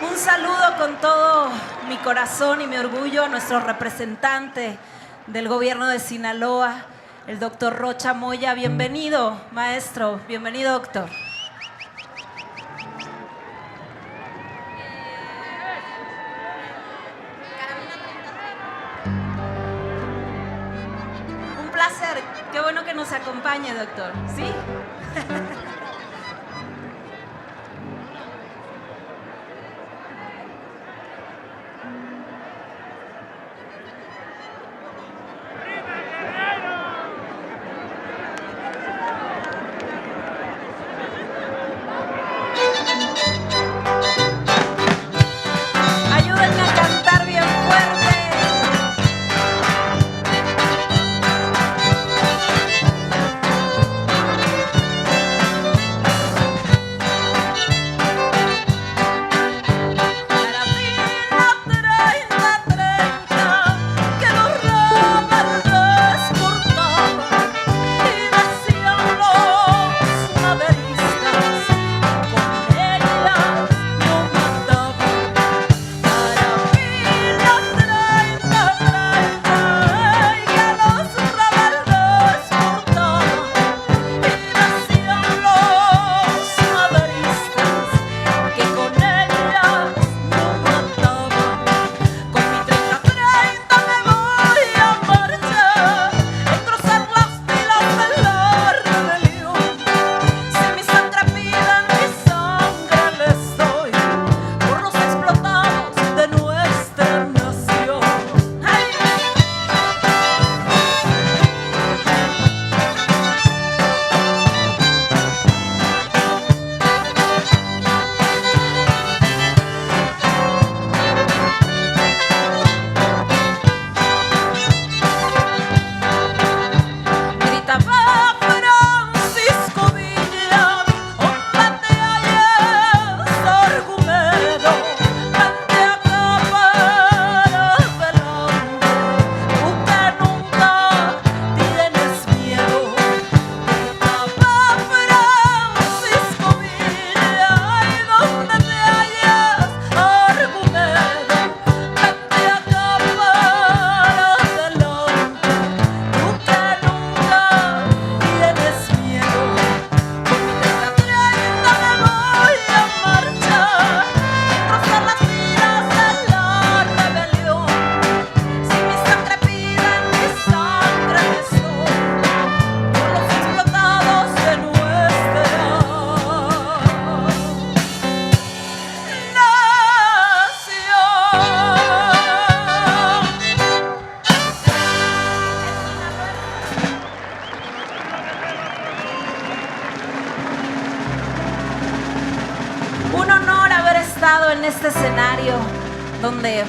Un saludo con todo mi corazón y mi orgullo a nuestro representante del gobierno de Sinaloa, el doctor Rocha Moya. Bienvenido, maestro. Bienvenido, doctor. Un placer. Qué bueno que nos acompañe, doctor. ¿Sí? Ayúdenme a cantar bien fuerte. Para mí la 30 que los rebeldes cortaban y decían los maderistas, con ella no mataban. Para mí la 30 que los rebeldes cortaban y decían los maderistas que con ellas no mataban. Con mi 30 me voy a marchar, engrosar las filas de la rebelión. Si mi sangre piden, mi sangre les doy por los explotados de nuestra nación. ¡Ay! Gritaba Francisco Villa, óndate hallas, Argumedo, vente acá para adelante, tú que nunca tienes miedo. Gritaba Francisco Villa, ay, donde te hallas, Argumedo, vente acá para adelante, tú que nunca tienes miedo. Con mi 30 me voy a marchar, engrosar las filas de la rebelión. Si mi sangre piden, mi sangre les doy por los explotados de nuestra nación. Un honor haber estado en este escenario donde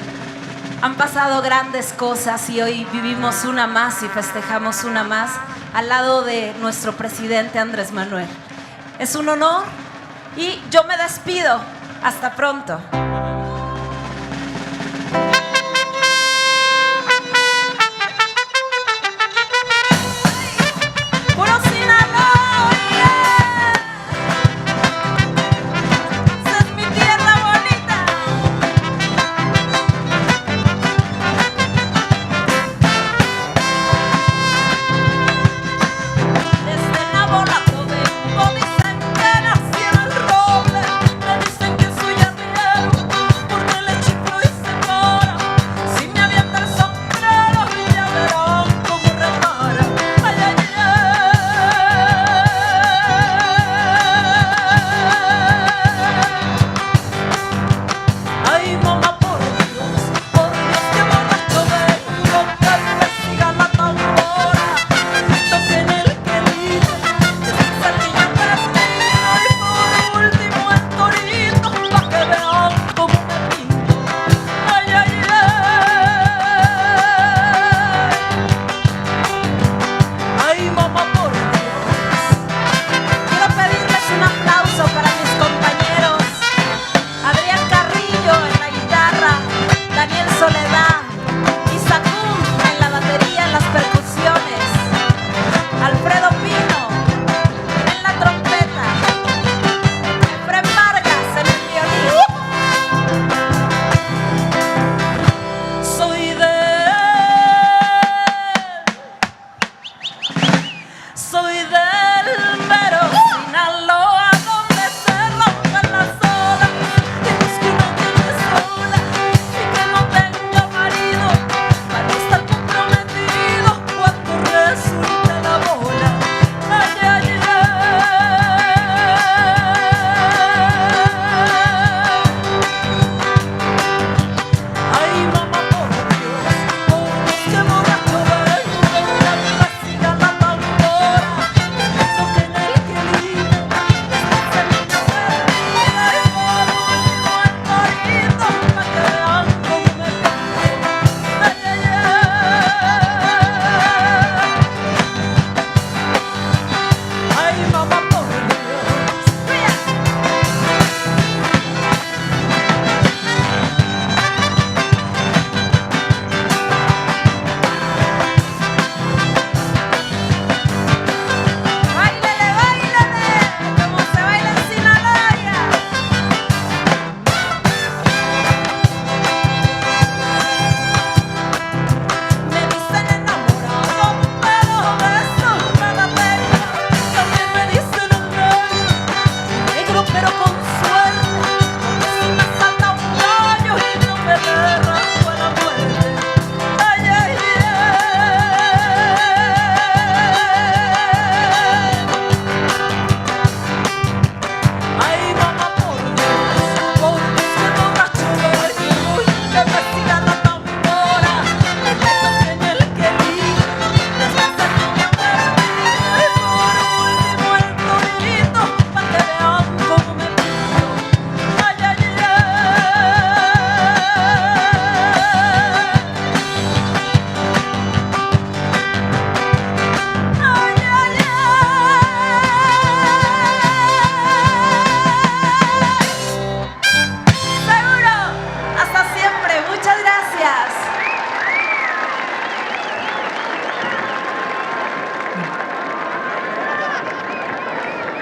han pasado grandes cosas y hoy vivimos una más y festejamos una más al lado de nuestro presidente Andrés Manuel. Es un honor y yo me despido. Hasta pronto. ¡Puro Sinaloa! ¡Esa es mi tierra bonita! Desde Nabolato vengo, dicen que nací en el roble, me dicen que soy arriero porque le chiflo y se para. Si me avienta el sombrero ya verán cómo repara. Ay, ay, ay, mamá, por Dios, que borracho vengo, que me siga la tambora. Toquen el quelite, que es un saltillo perdido. Y por último el torito, pa' que vean cómo me pinto. Ay, ay, ay, mamá, por Dios. Quiero pedirles un aplauso para mis compañeros. Adrián Carrillo en la guitarra.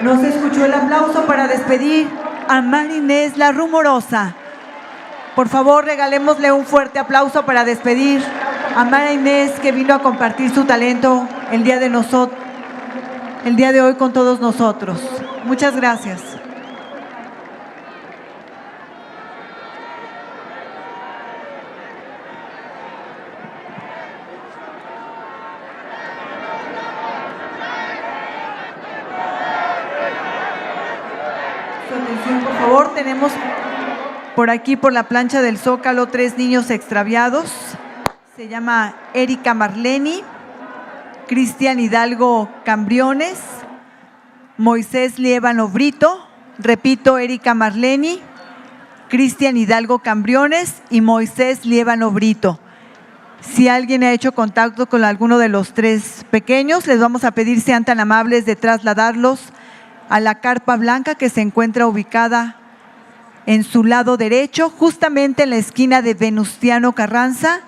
No se escuchó el aplauso para despedir a María Inés La Rumorosa. Por favor, regalémosle un fuerte aplauso para despedir a María Inés, que vino a compartir su talento el día de hoy con todos nosotros. Muchas gracias. Su atención, por favor, tenemos por aquí, por la plancha del Zócalo, 3 niños extraviados. Se llama Erika Marleni, Cristian Hidalgo Cambriones, Moisés Liévano Brito, repito, Erika Marleni, Cristian Hidalgo Cambriones y Moisés Liévano Brito. Si alguien ha hecho contacto con alguno de los 3 pequeños, les vamos a pedir sean tan amables de trasladarlos a la carpa blanca que se encuentra ubicada en su lado derecho, justamente en la esquina de Venustiano Carranza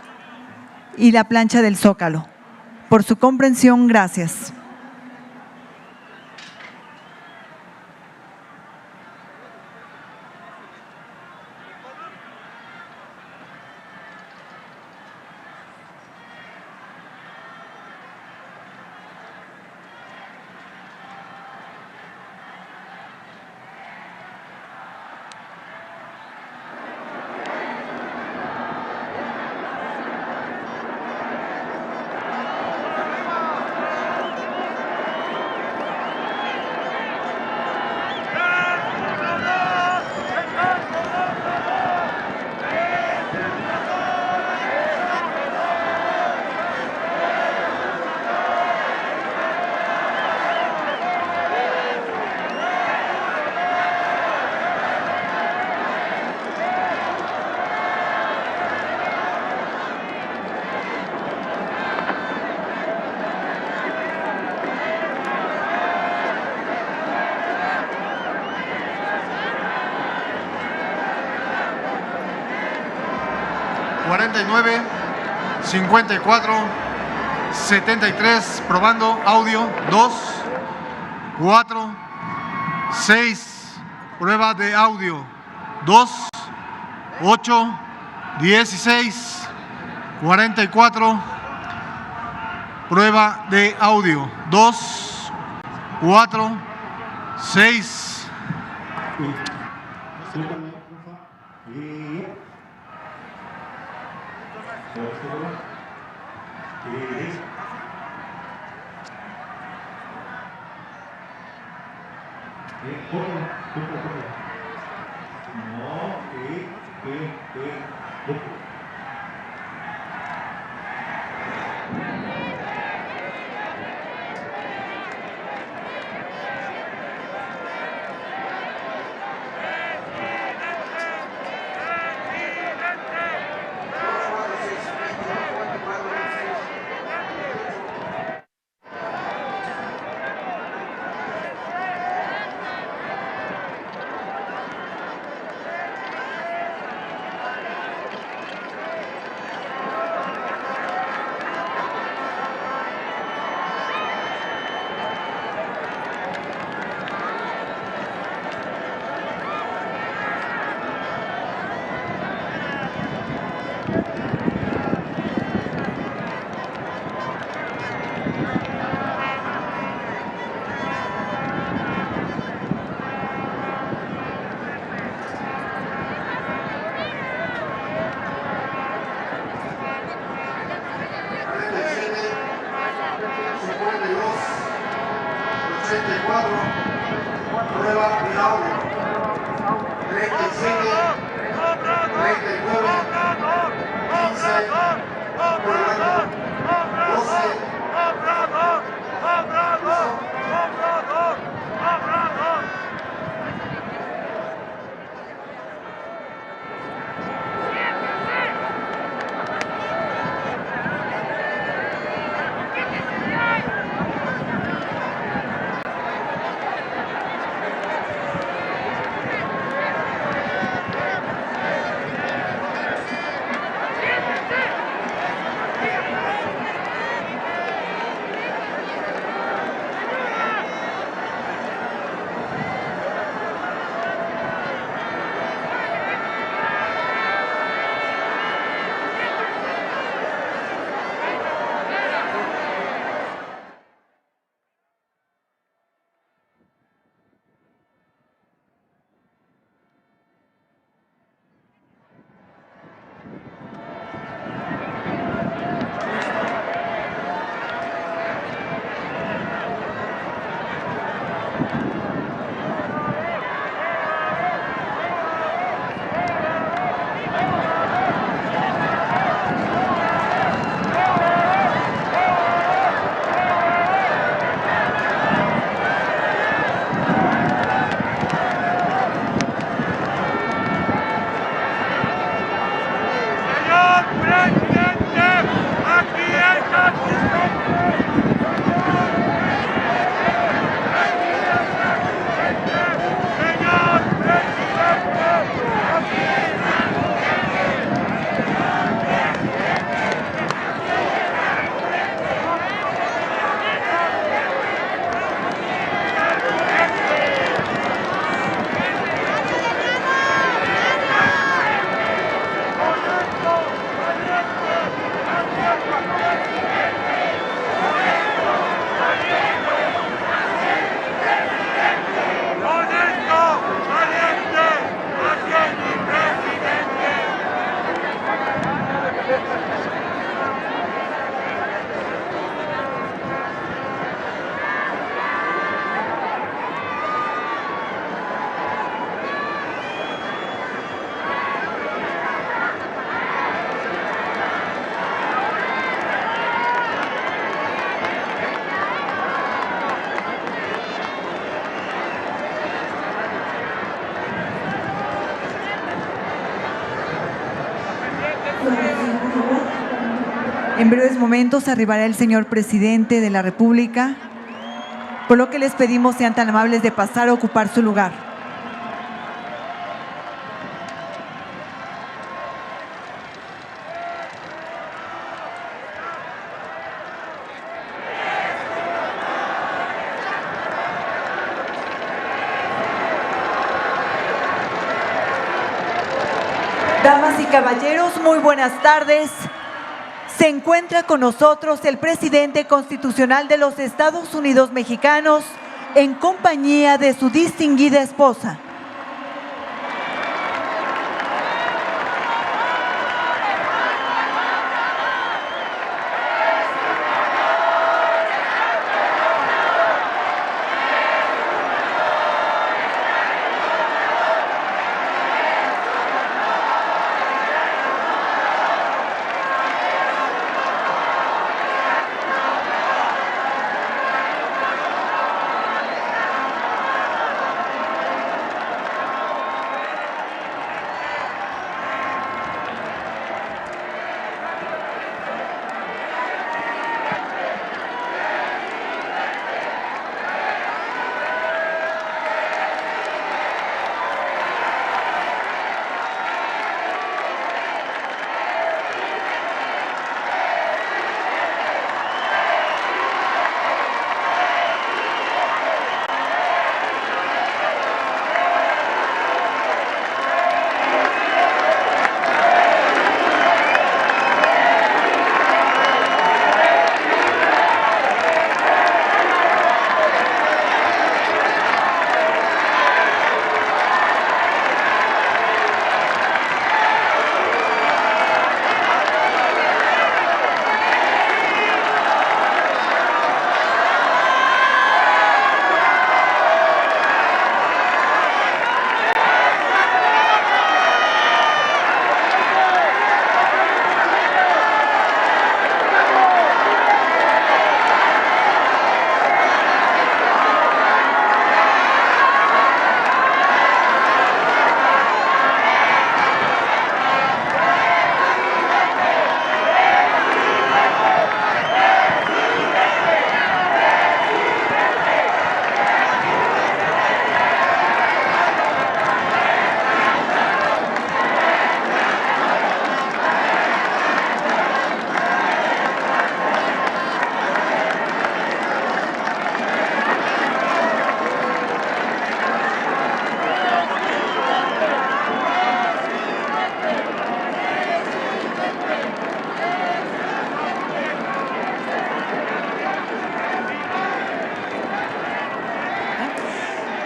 y la plancha del Zócalo. Por su comprensión, gracias. ...49, 54, 73, probando, audio, 2, 4, 6, prueba de audio, 2, 8, 16, 44, prueba de audio, 2, 4, 6. Prueba de audio. 37, 39, 15, probando, 12. En breves momentos arribará el señor presidente de la República, por lo que les pedimos sean tan amables de pasar a ocupar su lugar. Damas y caballeros, muy buenas tardes. Se encuentra con nosotros el presidente constitucional de los Estados Unidos mexicanos en compañía de su distinguida esposa.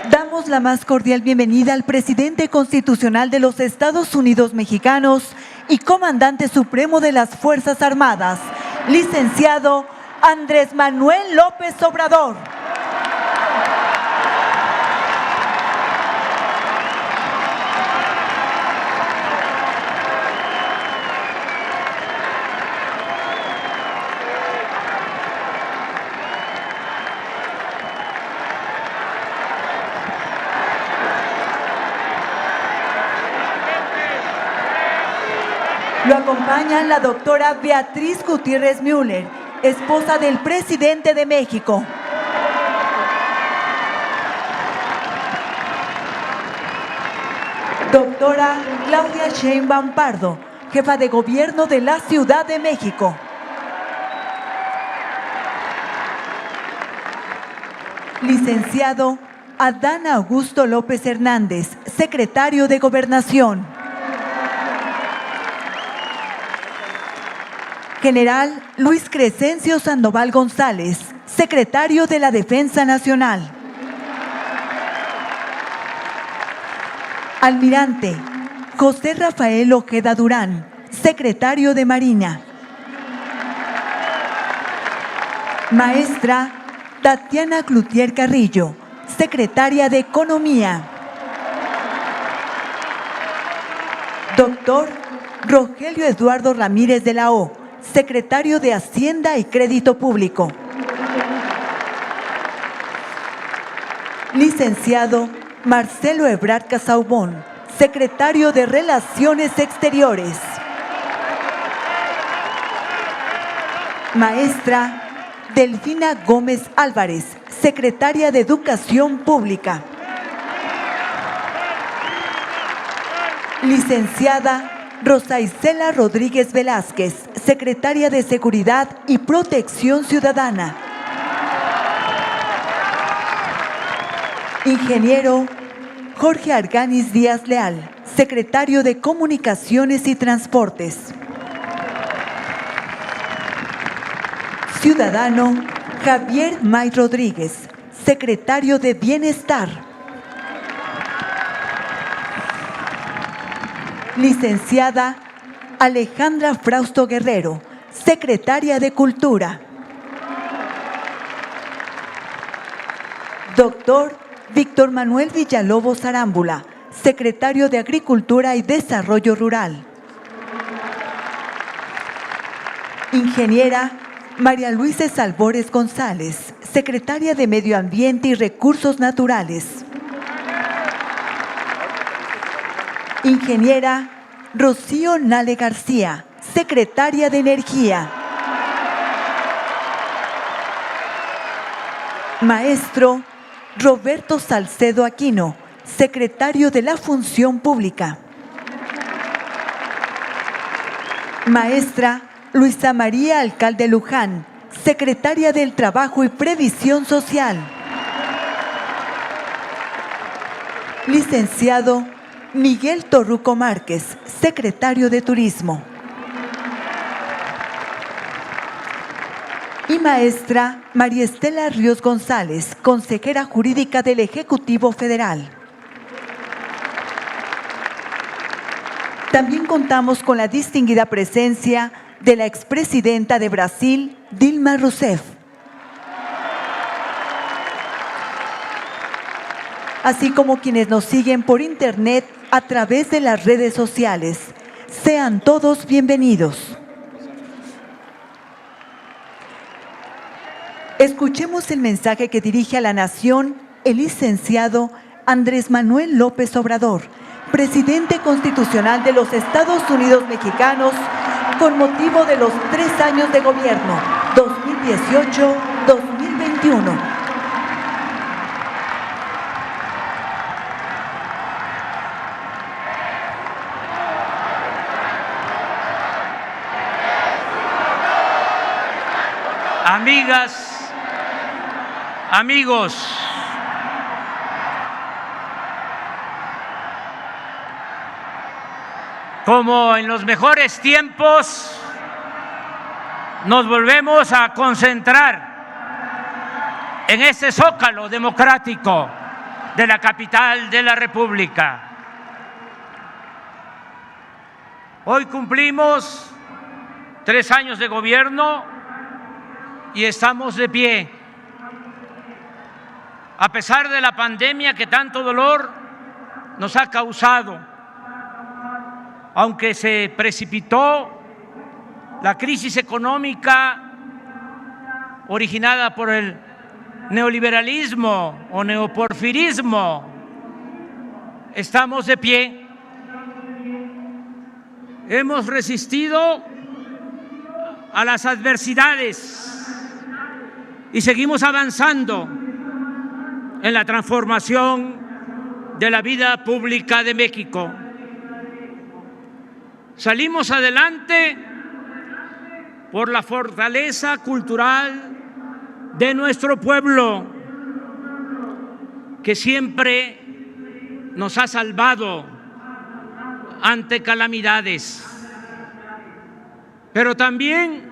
Damos la más cordial bienvenida al presidente constitucional de los Estados Unidos mexicanos y comandante supremo de las Fuerzas Armadas, licenciado Andrés Manuel López Obrador. Lo acompaña la doctora Beatriz Gutiérrez Müller, esposa del presidente de México. Doctora Claudia Sheinbaum Pardo, jefa de gobierno de la Ciudad de México. Licenciado Adán Augusto López Hernández, secretario de Gobernación. General Luis Crescencio Sandoval González, secretario de la Defensa Nacional. Almirante José Rafael Ojeda Durán, secretario de Marina. Maestra Tatiana Cloutier Carrillo, secretaria de Economía. Doctor Rogelio Eduardo Ramírez de la O, secretario de Hacienda y Crédito Público. Licenciado Marcelo Ebrard Casaubon, secretario de Relaciones Exteriores. Maestra Delfina Gómez Álvarez, secretaria de Educación Pública. Licenciada Rosa Isela Rodríguez Velázquez, secretaria de Seguridad y Protección Ciudadana. Ingeniero Jorge Arganis Díaz Leal, secretario de Comunicaciones y Transportes. Ciudadano Javier May Rodríguez, secretario de Bienestar. Licenciada Alejandra Frausto Guerrero, secretaria de Cultura. Doctor Víctor Manuel Villalobos Arámbula, secretario de Agricultura y Desarrollo Rural. Ingeniera María Luisa Salvores González, secretaria de Medio Ambiente y Recursos Naturales. Ingeniera Rocío Nale García, secretaria de Energía. Maestro Roberto Salcedo Aquino, secretario de la Función Pública. Maestra Luisa María Alcalde Luján, secretaria del Trabajo y Previsión Social. Licenciado Miguel Torruco Márquez, secretario de Turismo. Y maestra María Estela Ríos González, consejera jurídica del Ejecutivo Federal. También contamos con la distinguida presencia de la expresidenta de Brasil, Dilma Rousseff, así como quienes nos siguen por internet a través de las redes sociales. Sean todos bienvenidos. Escuchemos el mensaje que dirige a la nación el licenciado Andrés Manuel López Obrador, presidente constitucional de los Estados Unidos Mexicanos, con motivo de los 3 años de gobierno, 2018-2021. Amigas, amigos, como en los mejores tiempos, nos volvemos a concentrar en este zócalo democrático de la capital de la República. Hoy cumplimos 3 años de gobierno y estamos de pie. A pesar de la pandemia que tanto dolor nos ha causado, aunque se precipitó la crisis económica originada por el neoliberalismo o neoporfirismo, estamos de pie. Hemos resistido a las adversidades y seguimos avanzando en la transformación de la vida pública de México. Salimos adelante por la fortaleza cultural de nuestro pueblo, que siempre nos ha salvado ante calamidades, pero también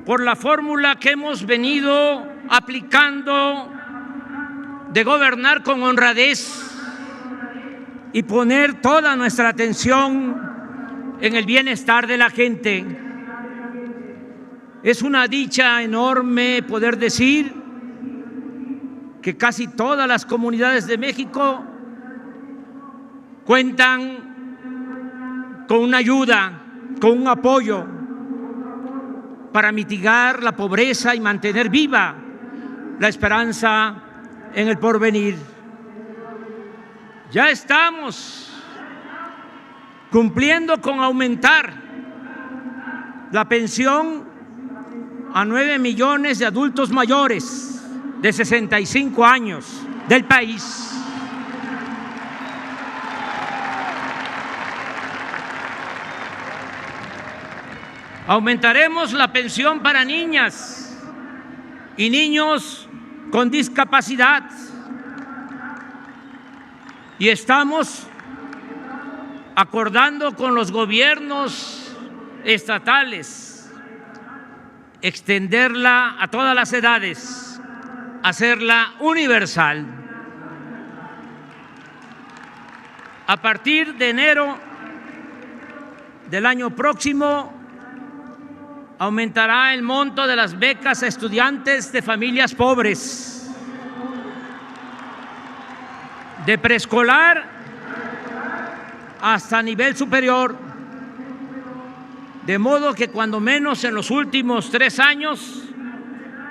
por la fórmula que hemos venido aplicando de gobernar con honradez y poner toda nuestra atención en el bienestar de la gente. Es una dicha enorme poder decir que casi todas las comunidades de México cuentan con una ayuda, con un apoyo para mitigar la pobreza y mantener viva la esperanza en el porvenir. Ya estamos cumpliendo con aumentar la pensión a 9 millones de adultos mayores de 65 años del país. Aumentaremos la pensión para niñas y niños con discapacidad. Y estamos acordando con los gobiernos estatales extenderla a todas las edades, hacerla universal. A partir de enero del año próximo, aumentará el monto de las becas a estudiantes de familias pobres, de preescolar hasta nivel superior, de modo que cuando menos en los últimos 3 años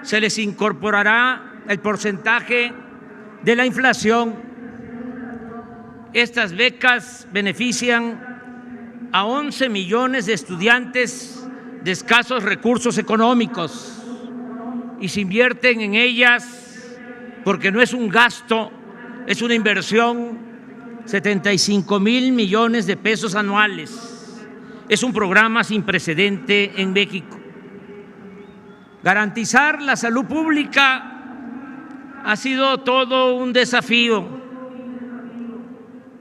se les incorporará el porcentaje de la inflación. Estas becas benefician a 11 millones de estudiantes de escasos recursos económicos y se invierten en ellas porque no es un gasto, es una inversión, 75,000 millones de pesos anuales. Es un programa sin precedente en México. Garantizar la salud pública ha sido todo un desafío.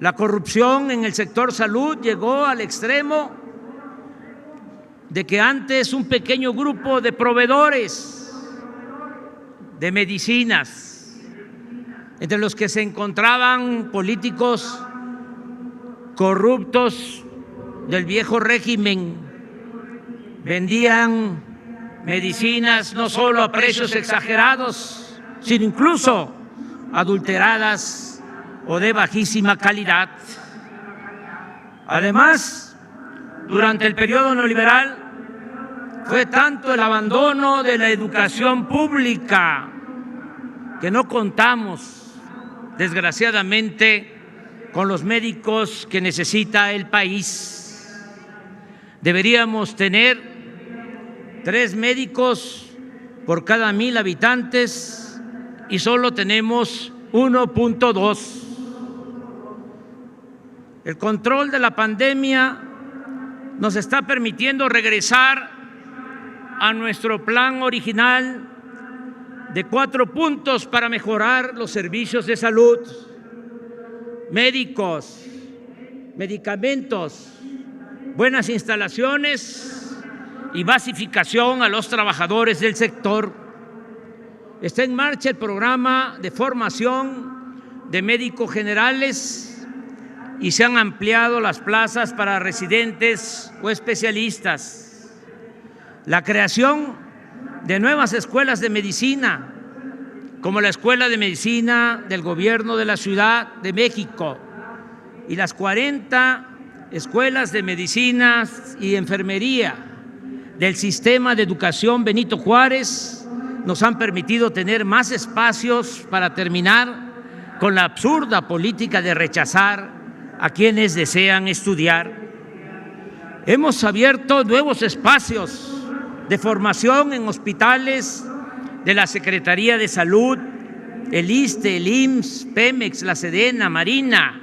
La corrupción en el sector salud llegó al extremo de que antes un pequeño grupo de proveedores de medicinas, entre los que se encontraban políticos corruptos del viejo régimen, vendían medicinas no solo a precios exagerados, sino incluso adulteradas o de bajísima calidad. Además, durante el periodo neoliberal fue tanto el abandono de la educación pública que no contamos, desgraciadamente, con los médicos que necesita el país. Deberíamos tener 3 médicos por cada 1,000 habitantes y solo tenemos 1.2. El control de la pandemia nos está permitiendo regresar a nuestro plan original de 4 puntos para mejorar los servicios de salud: médicos, medicamentos, buenas instalaciones y basificación a los trabajadores del sector. Está en marcha el programa de formación de médicos generales y se han ampliado las plazas para residentes o especialistas. La creación de nuevas escuelas de medicina, como la Escuela de Medicina del Gobierno de la Ciudad de México y las 40 escuelas de medicina y enfermería del Sistema de Educación Benito Juárez, nos han permitido tener más espacios para terminar con la absurda política de rechazar a quienes desean estudiar. Hemos abierto nuevos espacios de formación en hospitales de la Secretaría de Salud, el ISSSTE, el IMSS, Pemex, la Sedena, Marina.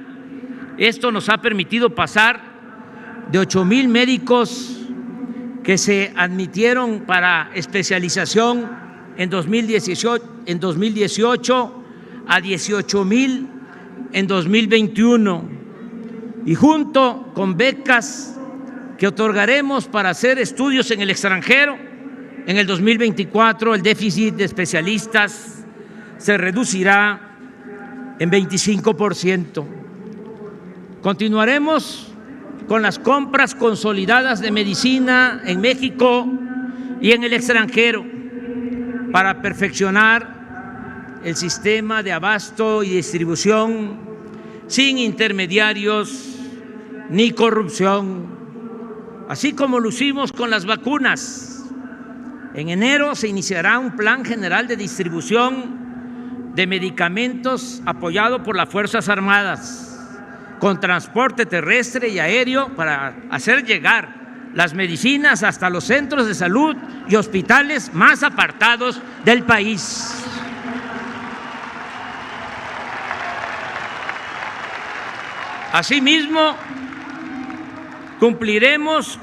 Esto nos ha permitido pasar de 8,000 médicos que se admitieron para especialización en 2018 a 18,000 en 2021. Y junto con becas que otorgaremos para hacer estudios en el extranjero, en el 2024 el déficit de especialistas se reducirá en 25%. Continuaremos con las compras consolidadas de medicina en México y en el extranjero para perfeccionar el sistema de abasto y distribución sin intermediarios ni corrupción, así como lo hicimos con las vacunas. En enero se iniciará un plan general de distribución de medicamentos apoyado por las Fuerzas Armadas, con transporte terrestre y aéreo para hacer llegar las medicinas hasta los centros de salud y hospitales más apartados del país. Asimismo, cumpliremos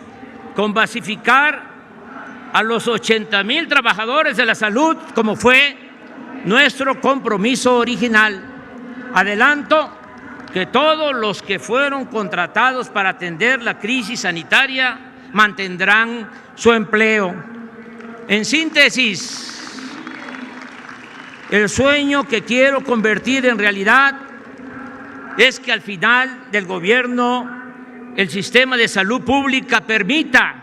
con basificar a los 80,000 trabajadores de la salud, como fue nuestro compromiso original. Adelanto que todos los que fueron contratados para atender la crisis sanitaria mantendrán su empleo. En síntesis, el sueño que quiero convertir en realidad es que al final del gobierno el sistema de salud pública permita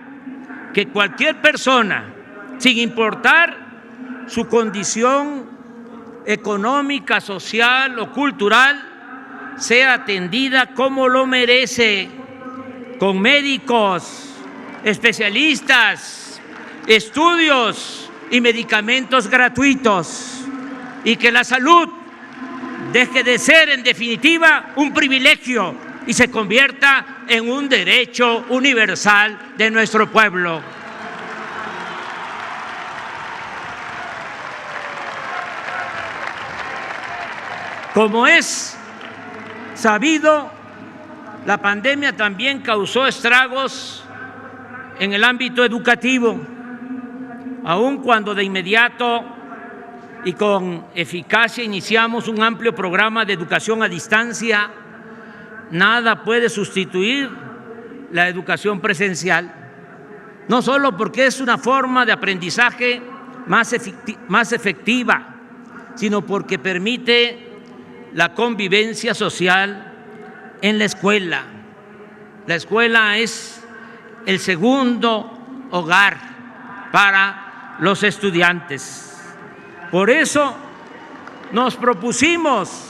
que cualquier persona, sin importar su condición económica, social o cultural, sea atendida como lo merece, con médicos, especialistas, estudios y medicamentos gratuitos, y que la salud deje de ser, en definitiva, un privilegio y se convierta en un derecho universal de nuestro pueblo. Como es sabido, la pandemia también causó estragos en el ámbito educativo, aun cuando de inmediato y con eficacia iniciamos un amplio programa de educación a distancia. Nada puede sustituir la educación presencial, no solo porque es una forma de aprendizaje más efectiva, sino porque permite la convivencia social en la escuela. La escuela es el segundo hogar para los estudiantes. Por eso nos propusimos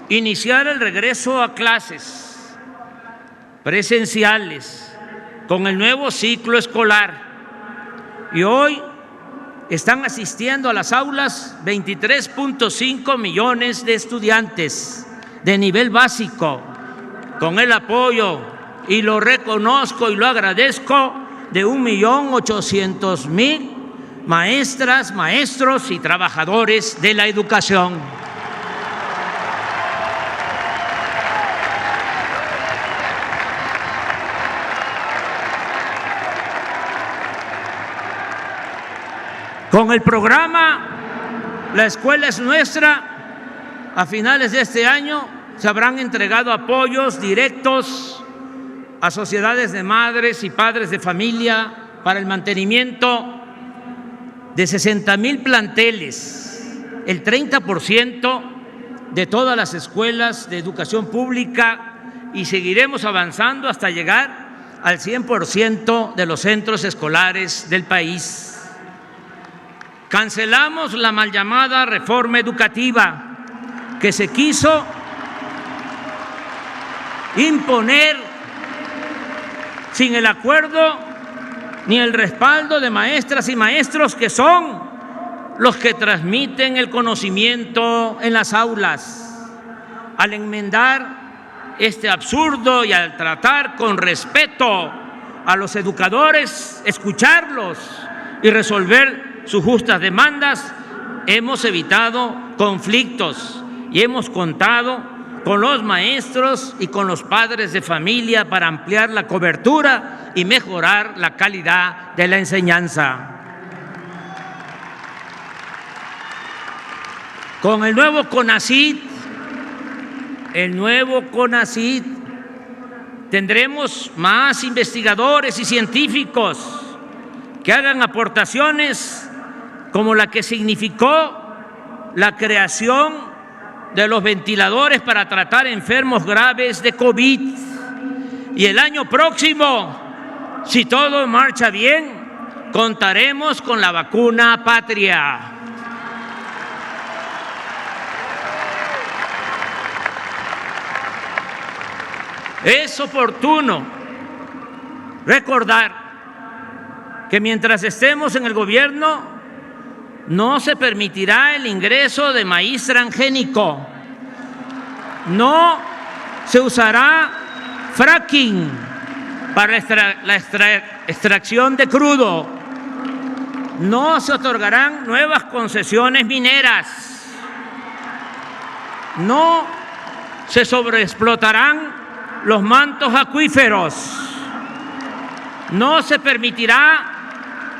iniciar el regreso a clases presenciales con el nuevo ciclo escolar. Y hoy están asistiendo a las aulas 23.5 millones de estudiantes de nivel básico, con el apoyo, y lo reconozco y lo agradezco, de 1.800.000 maestras, maestros y trabajadores de la educación. Con el programa La Escuela es Nuestra, a finales de este año se habrán entregado apoyos directos a sociedades de madres y padres de familia para el mantenimiento de 60,000 planteles, el 30% de todas las escuelas de educación pública, y seguiremos avanzando hasta llegar al 100% de los centros escolares del país. Cancelamos la mal llamada reforma educativa que se quiso imponer sin el acuerdo ni el respaldo de maestras y maestros, que son los que transmiten el conocimiento en las aulas. Al enmendar este absurdo y al tratar con respeto a los educadores, escucharlos y resolver sus justas demandas, hemos evitado conflictos y hemos contado con los maestros y con los padres de familia para ampliar la cobertura y mejorar la calidad de la enseñanza. Con el nuevo CONACYT, tendremos más investigadores y científicos que hagan aportaciones como la que significó la creación de los ventiladores para tratar enfermos graves de COVID. Y el año próximo, si todo marcha bien, contaremos con la vacuna patria. Es oportuno recordar que mientras estemos en el gobierno no se permitirá el ingreso de maíz transgénico, no se usará fracking para la extracción de crudo. No se otorgarán nuevas concesiones mineras. No se sobreexplotarán los mantos acuíferos. No se permitirá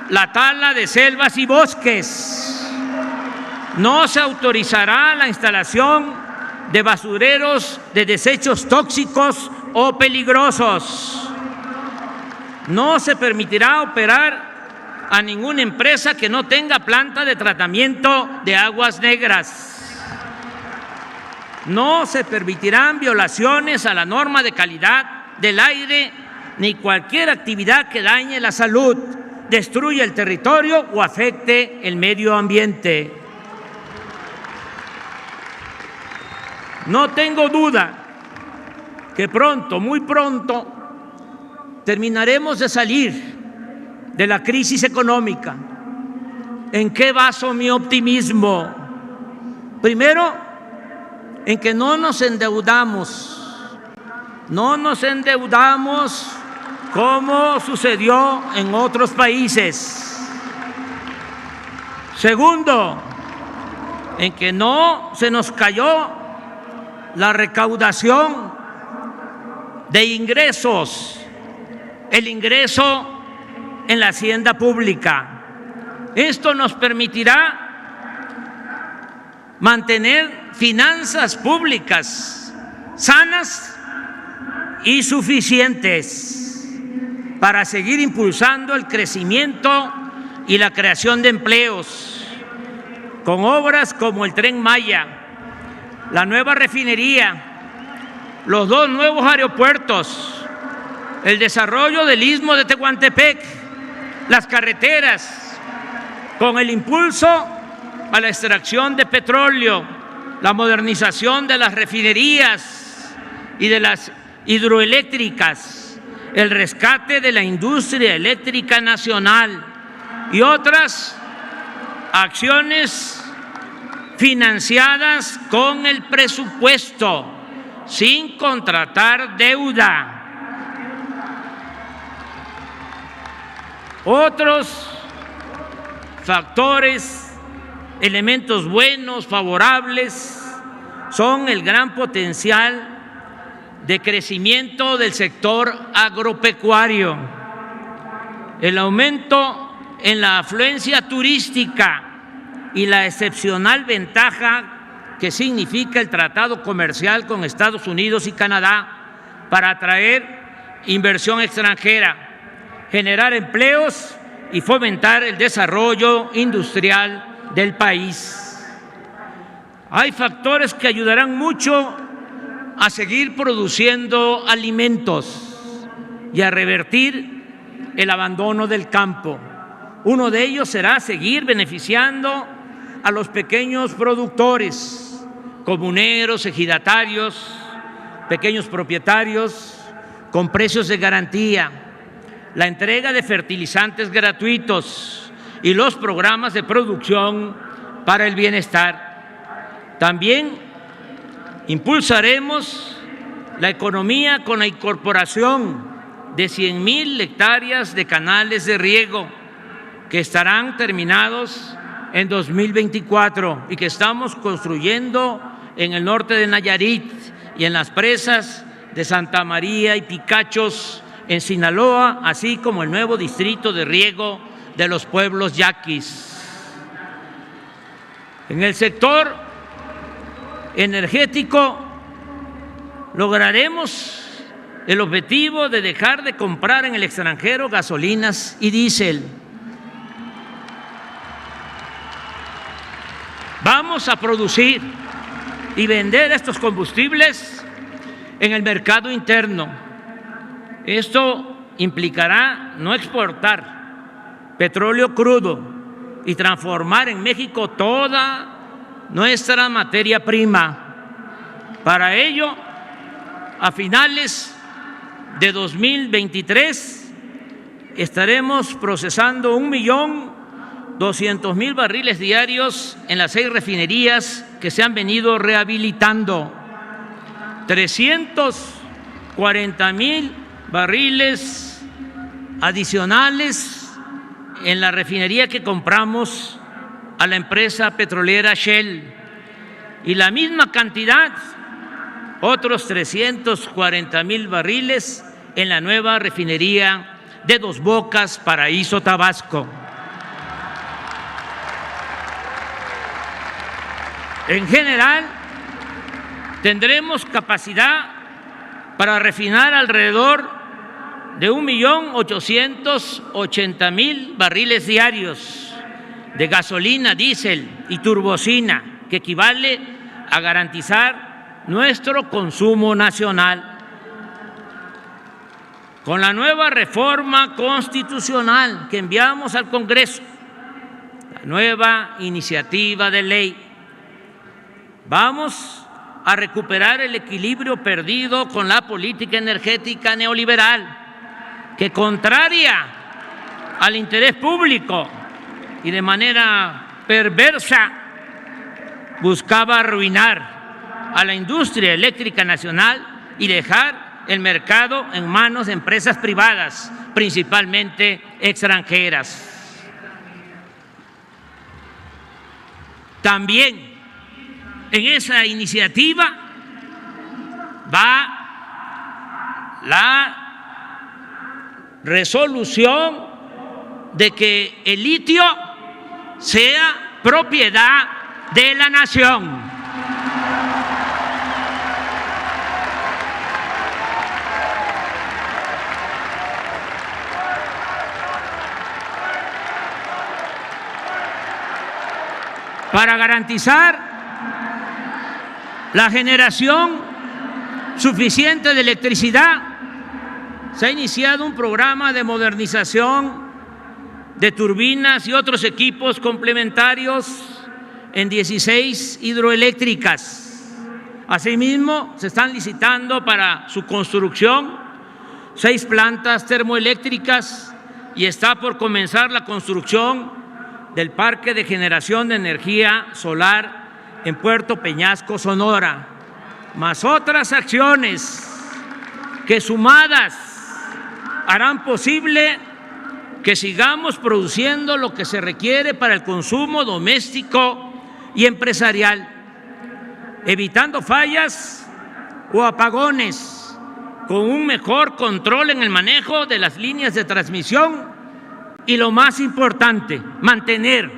la tala de selvas y bosques. No se autorizará la instalación de basureros de desechos tóxicos o peligrosos. No se permitirá operar a ninguna empresa que no tenga planta de tratamiento de aguas negras. No se permitirán violaciones a la norma de calidad del aire ni cualquier actividad que dañe la salud, destruya el territorio o afecte el medio ambiente. No tengo duda que pronto, muy pronto, terminaremos de salir de la crisis económica. ¿En qué baso mi optimismo? Primero, en que no nos endeudamos como sucedió en otros países. Segundo, en que no se nos cayó la recaudación de ingresos, el ingreso en la hacienda pública. Esto nos permitirá mantener finanzas públicas sanas y suficientes para seguir impulsando el crecimiento y la creación de empleos, con obras como el Tren Maya, la nueva refinería, los 2 nuevos aeropuertos, el desarrollo del Istmo de Tehuantepec, las carreteras, con el impulso a la extracción de petróleo, la modernización de las refinerías y de las hidroeléctricas, el rescate de la industria eléctrica nacional y otras acciones financiadas con el presupuesto, sin contratar deuda. Otros factores, elementos buenos, favorables, son el gran potencial de crecimiento del sector agropecuario, el aumento en la afluencia turística y la excepcional ventaja que significa el tratado comercial con Estados Unidos y Canadá para atraer inversión extranjera, generar empleos y fomentar el desarrollo industrial del país. Hay factores que ayudarán mucho a seguir produciendo alimentos y a revertir el abandono del campo. Uno de ellos será seguir beneficiando a los pequeños productores, comuneros, ejidatarios, pequeños propietarios, con precios de garantía, la entrega de fertilizantes gratuitos y los programas de producción para el bienestar. También impulsaremos la economía con la incorporación de 100,000 hectáreas de canales de riego que estarán terminados en 2024 y que estamos construyendo en el norte de Nayarit y en las presas de Santa María y Picachos en Sinaloa, así como el nuevo distrito de riego de los pueblos yaquis. En el sector energético lograremos el objetivo de dejar de comprar en el extranjero gasolinas y diésel. Vamos a producir y vender estos combustibles en el mercado interno. Esto implicará no exportar petróleo crudo y transformar en México toda nuestra materia prima. Para ello, a finales de 2023 estaremos procesando 1.200.000 barriles diarios en las 6 refinerías que se han venido rehabilitando, 340,000 barriles adicionales en la refinería que compramos a la empresa petrolera Shell y la misma cantidad, otros 340,000 barriles en la nueva refinería de Dos Bocas, Paraíso, Tabasco. En general, tendremos capacidad para refinar alrededor de 1.880.000 barriles diarios de gasolina, diésel y turbocina, que equivale a garantizar nuestro consumo nacional. Con la nueva reforma constitucional que enviamos al Congreso, la nueva iniciativa de ley, vamos a recuperar el equilibrio perdido con la política energética neoliberal, que contraria al interés público y de manera perversa buscaba arruinar a la industria eléctrica nacional y dejar el mercado en manos de empresas privadas, principalmente extranjeras. También en esa iniciativa va la resolución de que el litio sea propiedad de la nación. Para garantizar la generación suficiente de electricidad, se ha iniciado un programa de modernización de turbinas y otros equipos complementarios en 16 hidroeléctricas. Asimismo, se están licitando para su construcción 6 plantas termoeléctricas y está por comenzar la construcción del Parque de Generación de Energía Solar en Puerto Peñasco, Sonora, más otras acciones que sumadas harán posible que sigamos produciendo lo que se requiere para el consumo doméstico y empresarial, evitando fallas o apagones, con un mejor control en el manejo de las líneas de transmisión y, lo más importante, mantener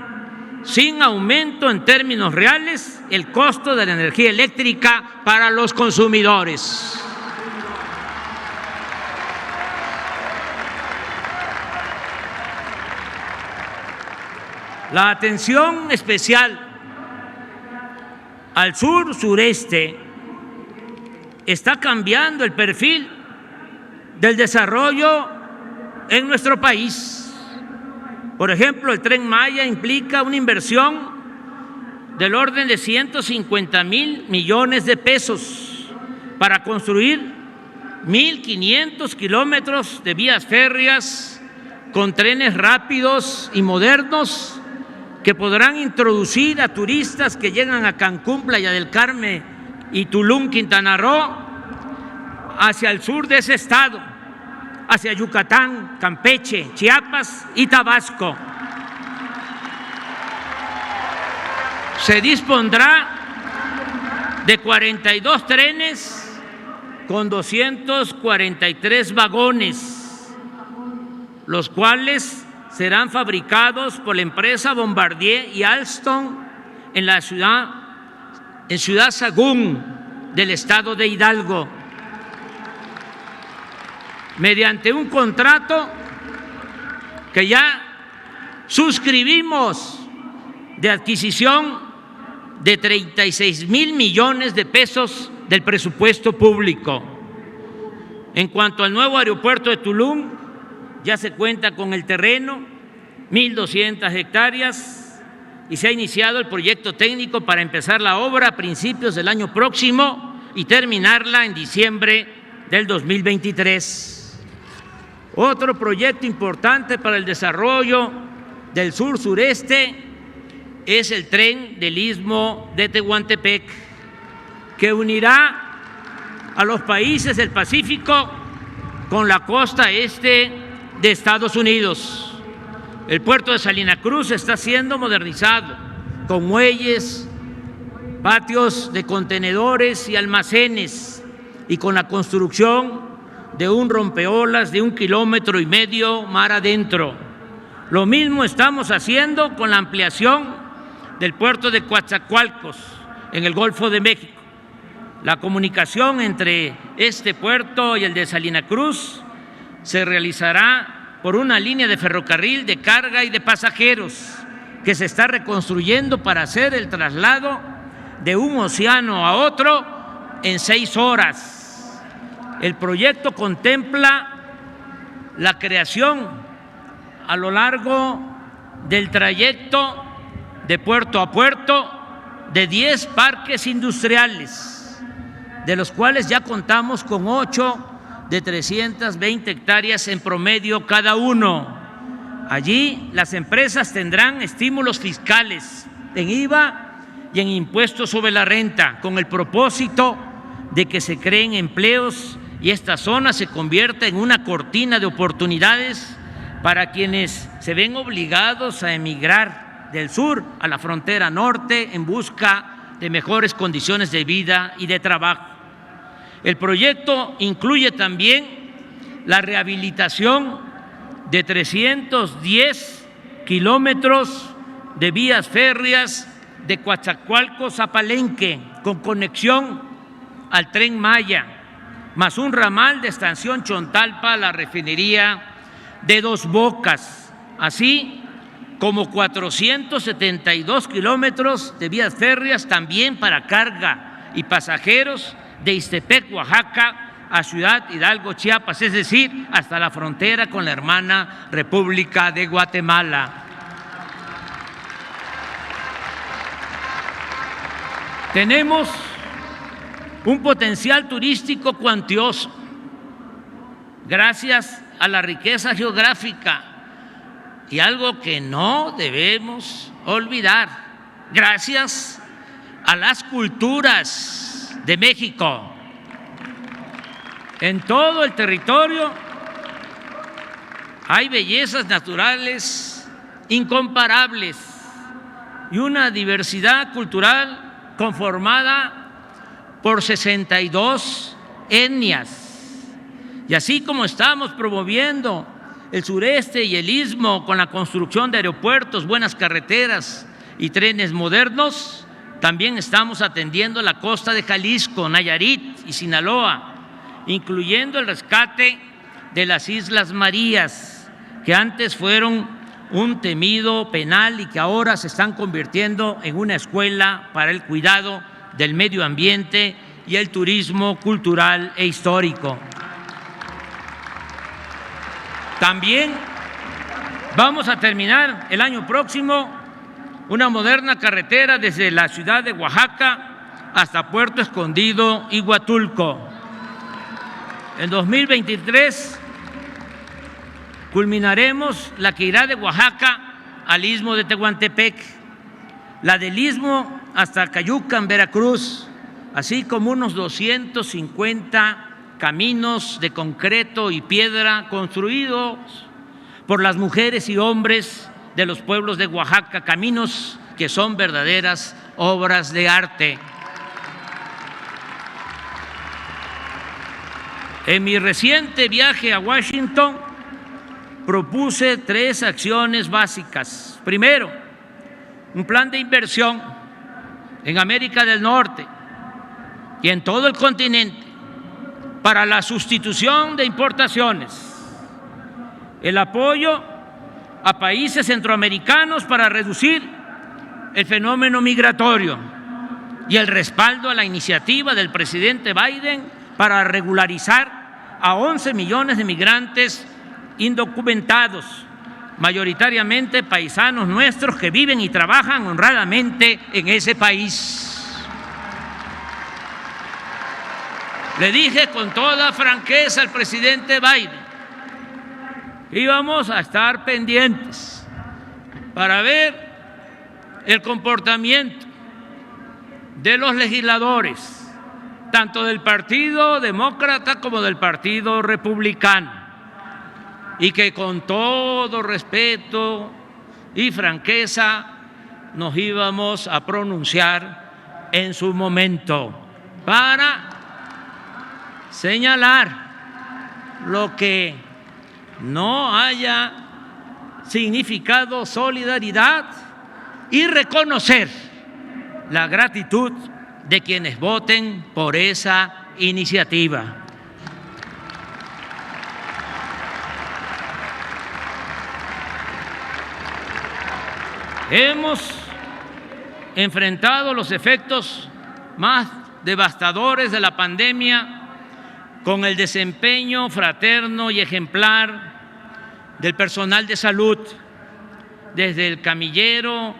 sin aumento en términos reales el costo de la energía eléctrica para los consumidores. La atención especial al sur-sureste está cambiando el perfil del desarrollo en nuestro país. Por ejemplo, el Tren Maya implica una inversión del orden de 150,000 millones de pesos para construir 1.500 kilómetros de vías férreas con trenes rápidos y modernos que podrán introducir a turistas que llegan a Cancún, Playa del Carmen y Tulum, Quintana Roo, hacia el sur de ese estado, hacia Yucatán, Campeche, Chiapas y Tabasco. Se dispondrá de 42 trenes con 243 vagones, los cuales serán fabricados por la empresa Bombardier y Alstom en Ciudad Sagún del estado de Hidalgo, mediante un contrato que ya suscribimos de adquisición de 36,000 millones de pesos del presupuesto público. En cuanto al nuevo aeropuerto de Tulum, ya se cuenta con el terreno, 1.200 hectáreas, y se ha iniciado el proyecto técnico para empezar la obra a principios del año próximo y terminarla en diciembre del 2023. Otro proyecto importante para el desarrollo del sur-sureste es el tren del Istmo de con la costa este de Estados Unidos. El puerto de Salina Cruz está siendo modernizado con muelles, patios de contenedores y almacenes, y con la construcción de un rompeolas de 1,5 kilómetros mar adentro. Lo mismo estamos haciendo con la ampliación del puerto de Coatzacoalcos en el Golfo de México. La comunicación entre este puerto y el de Salina Cruz se realizará por una línea de ferrocarril de carga y de pasajeros que se está reconstruyendo para hacer el traslado de un océano a otro en 6 horas. El proyecto contempla la creación a lo largo del trayecto de puerto a puerto de 10 parques industriales, de los cuales ya contamos con 8 de 320 hectáreas en promedio cada uno. Allí las empresas tendrán estímulos fiscales en IVA y en impuestos sobre la renta, con el propósito de que se creen empleos y esta zona se convierta en una cortina de oportunidades para quienes se ven obligados a emigrar del sur a la frontera norte en busca de mejores condiciones de vida y de trabajo. El proyecto incluye también la rehabilitación de 310 kilómetros de vías férreas de Coatzacoalcos a Palenque, con conexión al Tren Maya, más un ramal de Estación Chontalpa a la refinería de Dos Bocas, así como 472 kilómetros de vías férreas también para carga y pasajeros de Ixtepec, Oaxaca, a Ciudad Hidalgo, Chiapas, es decir, hasta la frontera con la hermana República de Guatemala. Tenemos un potencial turístico cuantioso, gracias a la riqueza geográfica, y algo que no debemos olvidar, gracias a las culturas de México. En todo el territorio hay bellezas naturales incomparables y una diversidad cultural conformada por 62 etnias. Y así como estamos promoviendo el sureste y el istmo con la construcción de aeropuertos, buenas carreteras y trenes modernos, también estamos atendiendo la costa de Jalisco, Nayarit y Sinaloa, incluyendo el rescate de las Islas Marías, que antes fueron un temido penal y que ahora se están convirtiendo en una escuela para el cuidado del medio ambiente y el turismo cultural e histórico. También vamos a terminar el año próximo una moderna carretera desde la ciudad de Oaxaca hasta Puerto Escondido y Huatulco. En 2023 culminaremos la que irá de Oaxaca al istmo de Tehuantepec, la del istmo hasta Cayucan, Veracruz, así como unos 250 caminos de concreto y piedra construidos por las mujeres y hombres de los pueblos de Oaxaca, caminos que son verdaderas obras de arte. En mi reciente viaje a Washington propuse 3 acciones básicas. Primero, un plan de inversión en América del Norte y en todo el continente para la sustitución de importaciones, el apoyo a países centroamericanos para reducir el fenómeno migratorio y el respaldo a la iniciativa del presidente Biden para regularizar a 11 millones de migrantes indocumentados, mayoritariamente paisanos nuestros que viven y trabajan honradamente en ese país. Le dije con toda franqueza al presidente Biden que íbamos a estar pendientes para ver el comportamiento de los legisladores tanto del Partido Demócrata como del Partido Republicano, y que con todo respeto y franqueza nos íbamos a pronunciar en su momento para señalar lo que no haya significado solidaridad y reconocer la gratitud de quienes voten por esa iniciativa. Hemos enfrentado los efectos más devastadores de la pandemia con el desempeño fraterno y ejemplar del personal de salud, desde el camillero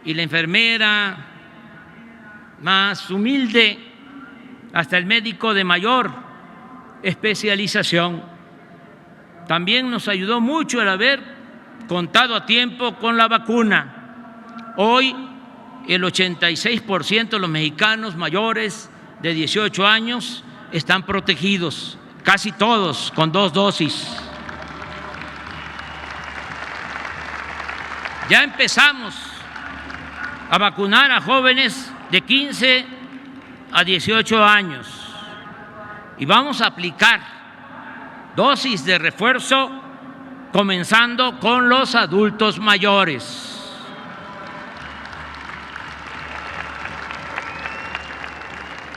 y la enfermera más humilde hasta el médico de mayor especialización. También nos ayudó mucho el haber contado a tiempo con la vacuna. Hoy el 86% de los mexicanos mayores de 18 años están protegidos, casi todos con 2 dosis. Ya empezamos a vacunar a jóvenes de 15 a 18 años y vamos a aplicar dosis de refuerzo comenzando con los adultos mayores.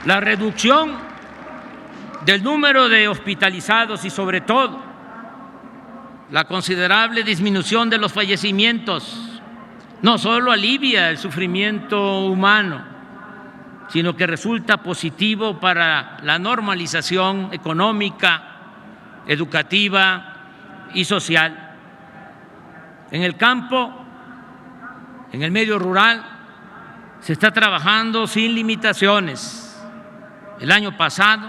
La reducción del número de hospitalizados y sobre todo la considerable disminución de los fallecimientos no solo alivia el sufrimiento humano, sino que resulta positivo para la normalización económica, educativa y social. En el campo, en el medio rural, se está trabajando sin limitaciones. El año pasado,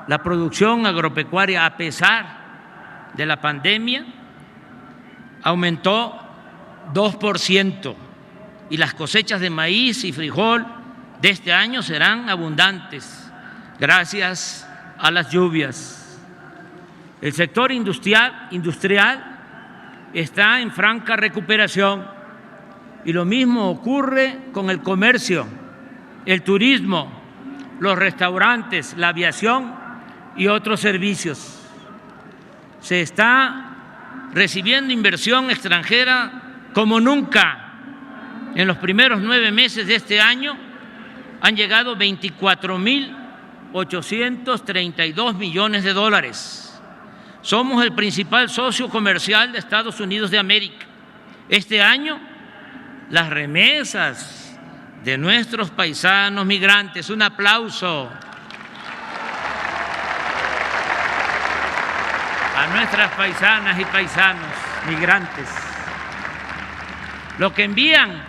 la producción agropecuaria, a pesar de la pandemia, aumentó 2% y las cosechas de maíz y frijol de este año serán abundantes gracias a las lluvias. El sector industrial está en franca recuperación y lo mismo ocurre con el comercio, el turismo, los restaurantes, la aviación y otros servicios. Se está recibiendo inversión extranjera como nunca. En los primeros 9 meses de este año han llegado 24.832 millones de dólares. Somos el principal socio comercial de Estados Unidos de América. Este año, las remesas de nuestros paisanos migrantes, un aplauso a nuestras paisanas y paisanos migrantes, lo que envían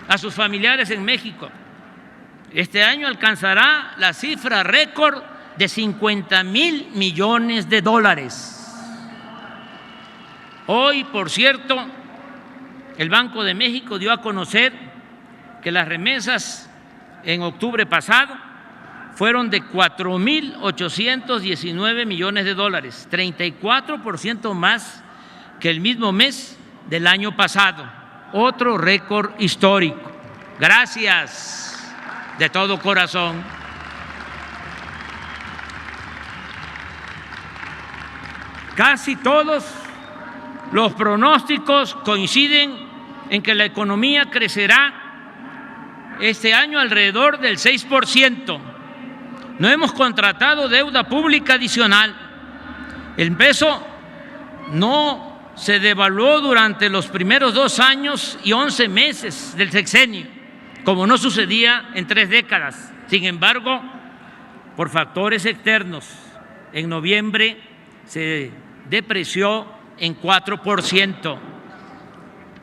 a sus familiares en México, este año alcanzará la cifra récord de 50,000 millones de dólares. Hoy, por cierto, el Banco de México dio a conocer que las remesas en octubre pasado fueron de 4.819 millones de dólares, 34% más que el mismo mes del año pasado. Otro récord histórico. Gracias de todo corazón. Casi todos los pronósticos coinciden en que la economía crecerá este año alrededor del 6%. No hemos contratado deuda pública adicional. El peso no se devaluó durante los primeros 2 años y 11 meses del sexenio, como no sucedía en 3 décadas. Sin embargo, por factores externos, en noviembre se depreció en 4%.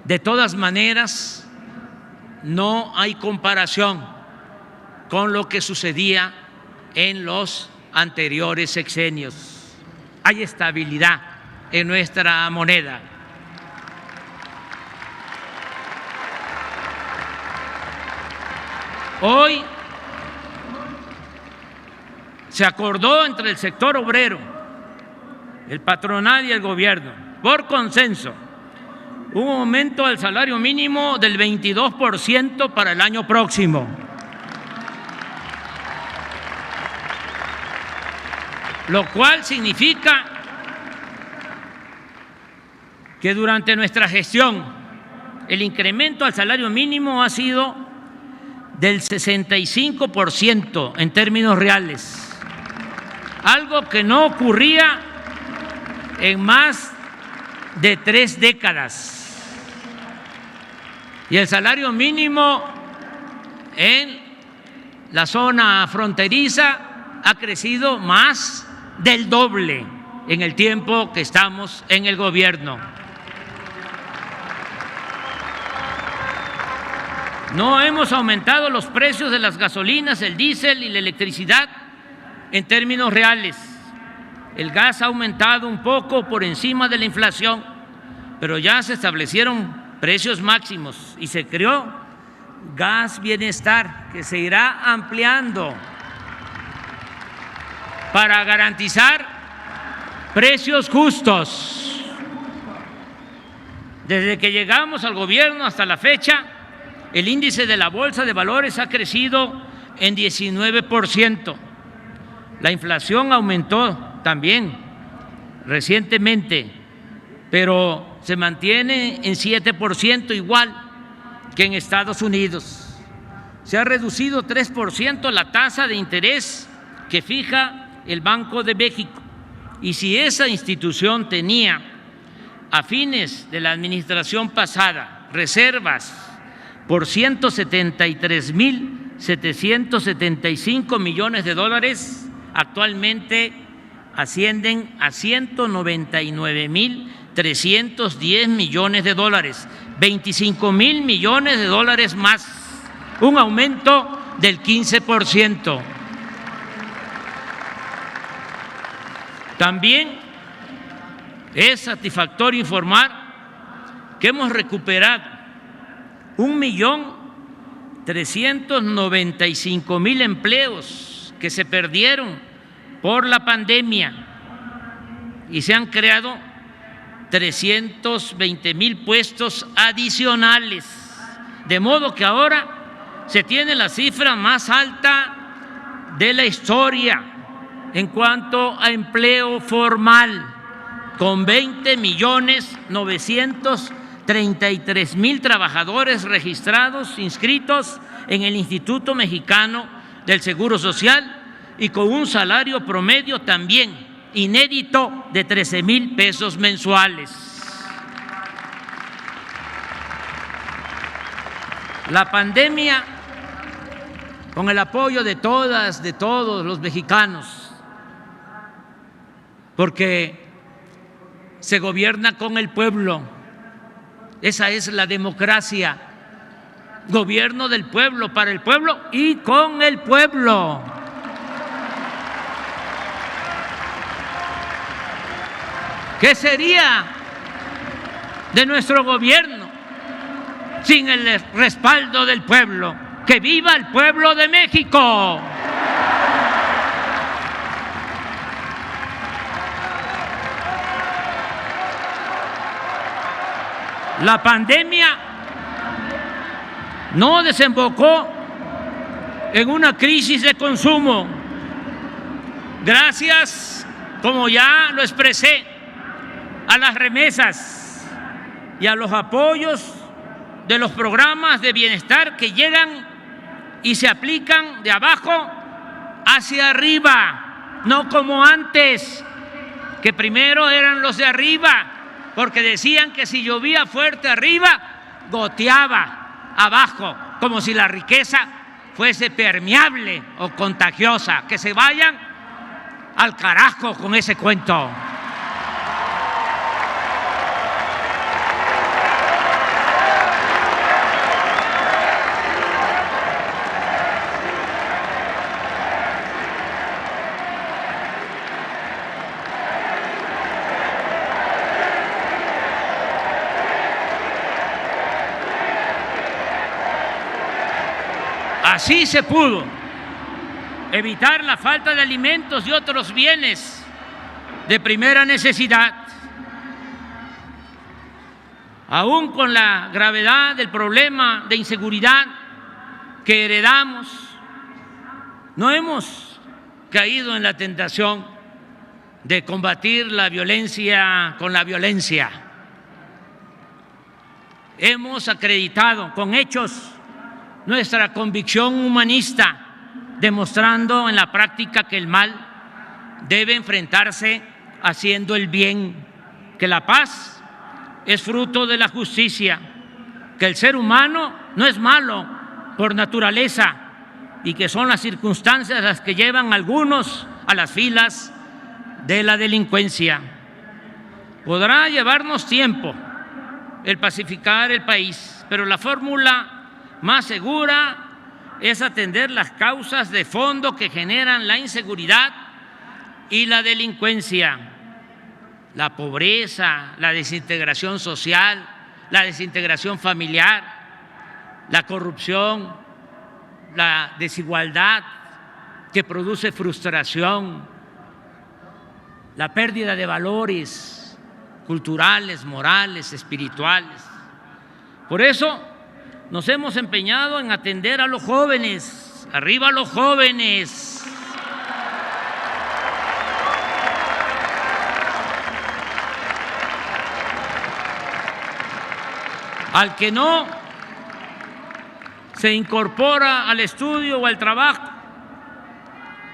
De todas maneras, no hay comparación con lo que sucedía en los anteriores sexenios. Hay estabilidad en nuestra moneda. Hoy se acordó entre el sector obrero, el patronal y el gobierno, por consenso, un aumento del salario mínimo del 22% para el año próximo. Lo cual significa que durante nuestra gestión el incremento al salario mínimo ha sido del 65% en términos reales, algo que no ocurría en más de 3 décadas. Y el salario mínimo en la zona fronteriza ha crecido más del doble en el tiempo que estamos en el gobierno. No hemos aumentado los precios de las gasolinas, el diésel y la electricidad en términos reales. El gas ha aumentado un poco por encima de la inflación, pero ya se establecieron precios máximos y se creó Gas Bienestar, que se irá ampliando para garantizar precios justos. Desde que llegamos al gobierno hasta la fecha, el índice de la Bolsa de Valores ha crecido en 19%. La inflación aumentó también recientemente, pero se mantiene en 7%, igual que en Estados Unidos. Se ha reducido 3% la tasa de interés que fija el Banco de México. Y si esa institución tenía a fines de la administración pasada reservas por 173.775 millones de dólares, actualmente ascienden a 199.310 millones de dólares, 25.000 millones de dólares más, un aumento del 15%. También es satisfactorio informar que hemos recuperado 1.395.000 empleos que se perdieron por la pandemia y se han creado 320.000 puestos adicionales, de modo que ahora se tiene la cifra más alta de la historia en cuanto a empleo formal, con 20.933.000 trabajadores registrados, inscritos en el Instituto Mexicano del Seguro Social y con un salario promedio también inédito de 13,000 pesos mensuales. La pandemia, con el apoyo de todas, de todos los mexicanos, porque se gobierna con el pueblo. Esa es la democracia. Gobierno del pueblo, para el pueblo y con el pueblo. ¿Qué sería de nuestro gobierno sin el respaldo del pueblo? ¡Que viva el pueblo de México! La pandemia no desembocó en una crisis de consumo. Gracias, como ya lo expresé, a las remesas y a los apoyos de los programas de bienestar que llegan y se aplican de abajo hacia arriba, no como antes, que primero eran los de arriba, porque decían que si llovía fuerte arriba, goteaba abajo, como si la riqueza fuese permeable o contagiosa. Que se vayan al carajo con ese cuento. Así se pudo evitar la falta de alimentos y otros bienes de primera necesidad. Aún con la gravedad del problema de inseguridad que heredamos, no hemos caído en la tentación de combatir la violencia con la violencia. Hemos acreditado con hechos nuestra convicción humanista, demostrando en la práctica que el mal debe enfrentarse haciendo el bien, que la paz es fruto de la justicia, que el ser humano no es malo por naturaleza y que son las circunstancias las que llevan a algunos a las filas de la delincuencia. Podrá llevarnos tiempo el pacificar el país, pero la fórmula más segura es atender las causas de fondo que generan la inseguridad y la delincuencia: la pobreza, la desintegración social, la desintegración familiar, la corrupción, la desigualdad que produce frustración, la pérdida de valores culturales, morales, espirituales. Por eso nos hemos empeñado en atender a los jóvenes. ¡Arriba los jóvenes! Al que no se incorpora al estudio o al trabajo,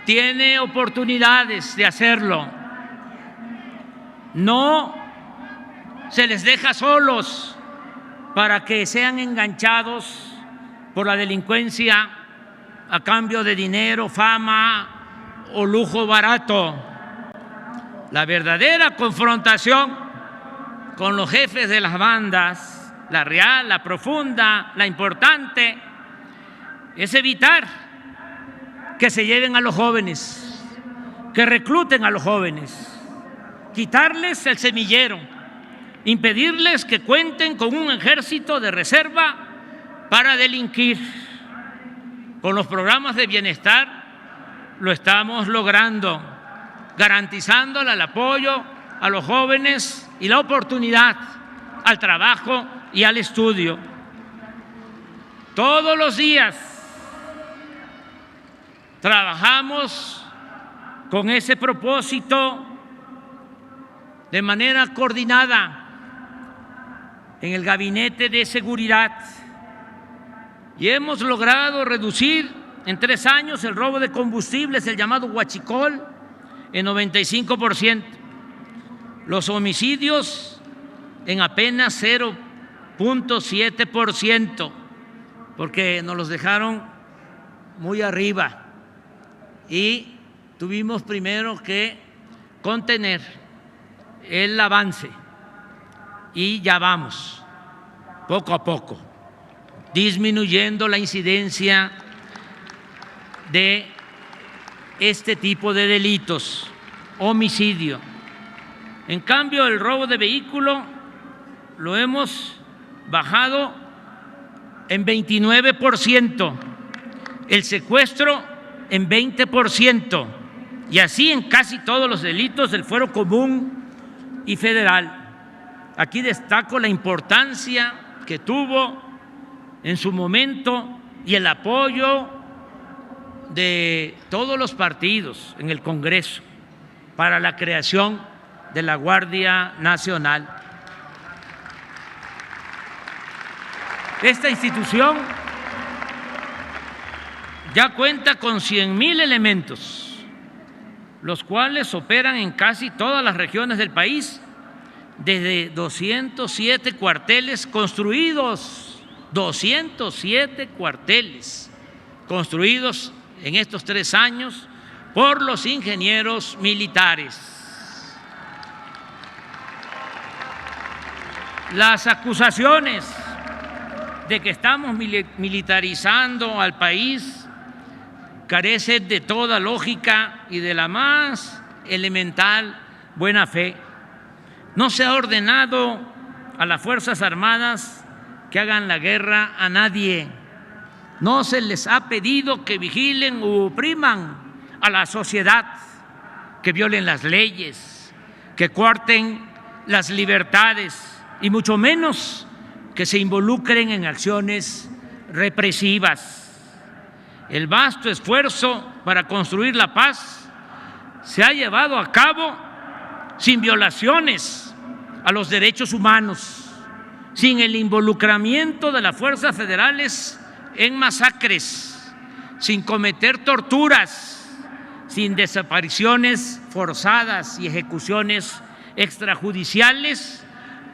tiene oportunidades de hacerlo. No se les deja solos para que sean enganchados por la delincuencia a cambio de dinero, fama o lujo barato. La verdadera confrontación con los jefes de las bandas, la real, la profunda, la importante, es evitar que se lleven a los jóvenes, que recluten a los jóvenes, quitarles el semillero, impedirles que cuenten con un ejército de reserva para delinquir. Con los programas de bienestar lo estamos logrando, garantizándole el apoyo a los jóvenes y la oportunidad al trabajo y al estudio. Todos los días trabajamos con ese propósito de manera coordinada en el Gabinete de Seguridad y hemos logrado reducir en 3 años el robo de combustibles, el llamado huachicol, en 95%. Los homicidios en apenas 0.7%, porque nos los dejaron muy arriba y tuvimos primero que contener el avance y ya vamos poco a poco disminuyendo la incidencia de este tipo de delitos, homicidio. En cambio, el robo de vehículo lo hemos bajado en 29%, el secuestro en 20%, y así en casi todos los delitos del fuero común y federal. Aquí destaco la importancia que tuvo en su momento y el apoyo de todos los partidos en el Congreso para la creación de la Guardia Nacional. Esta institución ya cuenta con 100,000 elementos, los cuales operan en casi todas las regiones del país, desde 207 cuarteles construidos, 207 cuarteles construidos en estos 3 años por los ingenieros militares. Las acusaciones de que estamos militarizando al país carecen de toda lógica y de la más elemental buena fe. No se ha ordenado a las Fuerzas Armadas que hagan la guerra a nadie. No se les ha pedido que vigilen u opriman a la sociedad que violen las leyes, que coarten las libertades y mucho menos que se involucren en acciones represivas. El vasto esfuerzo para construir la paz se ha llevado a cabo sin violaciones a los derechos humanos, sin el involucramiento de las fuerzas federales en masacres, sin cometer torturas, sin desapariciones forzadas y ejecuciones extrajudiciales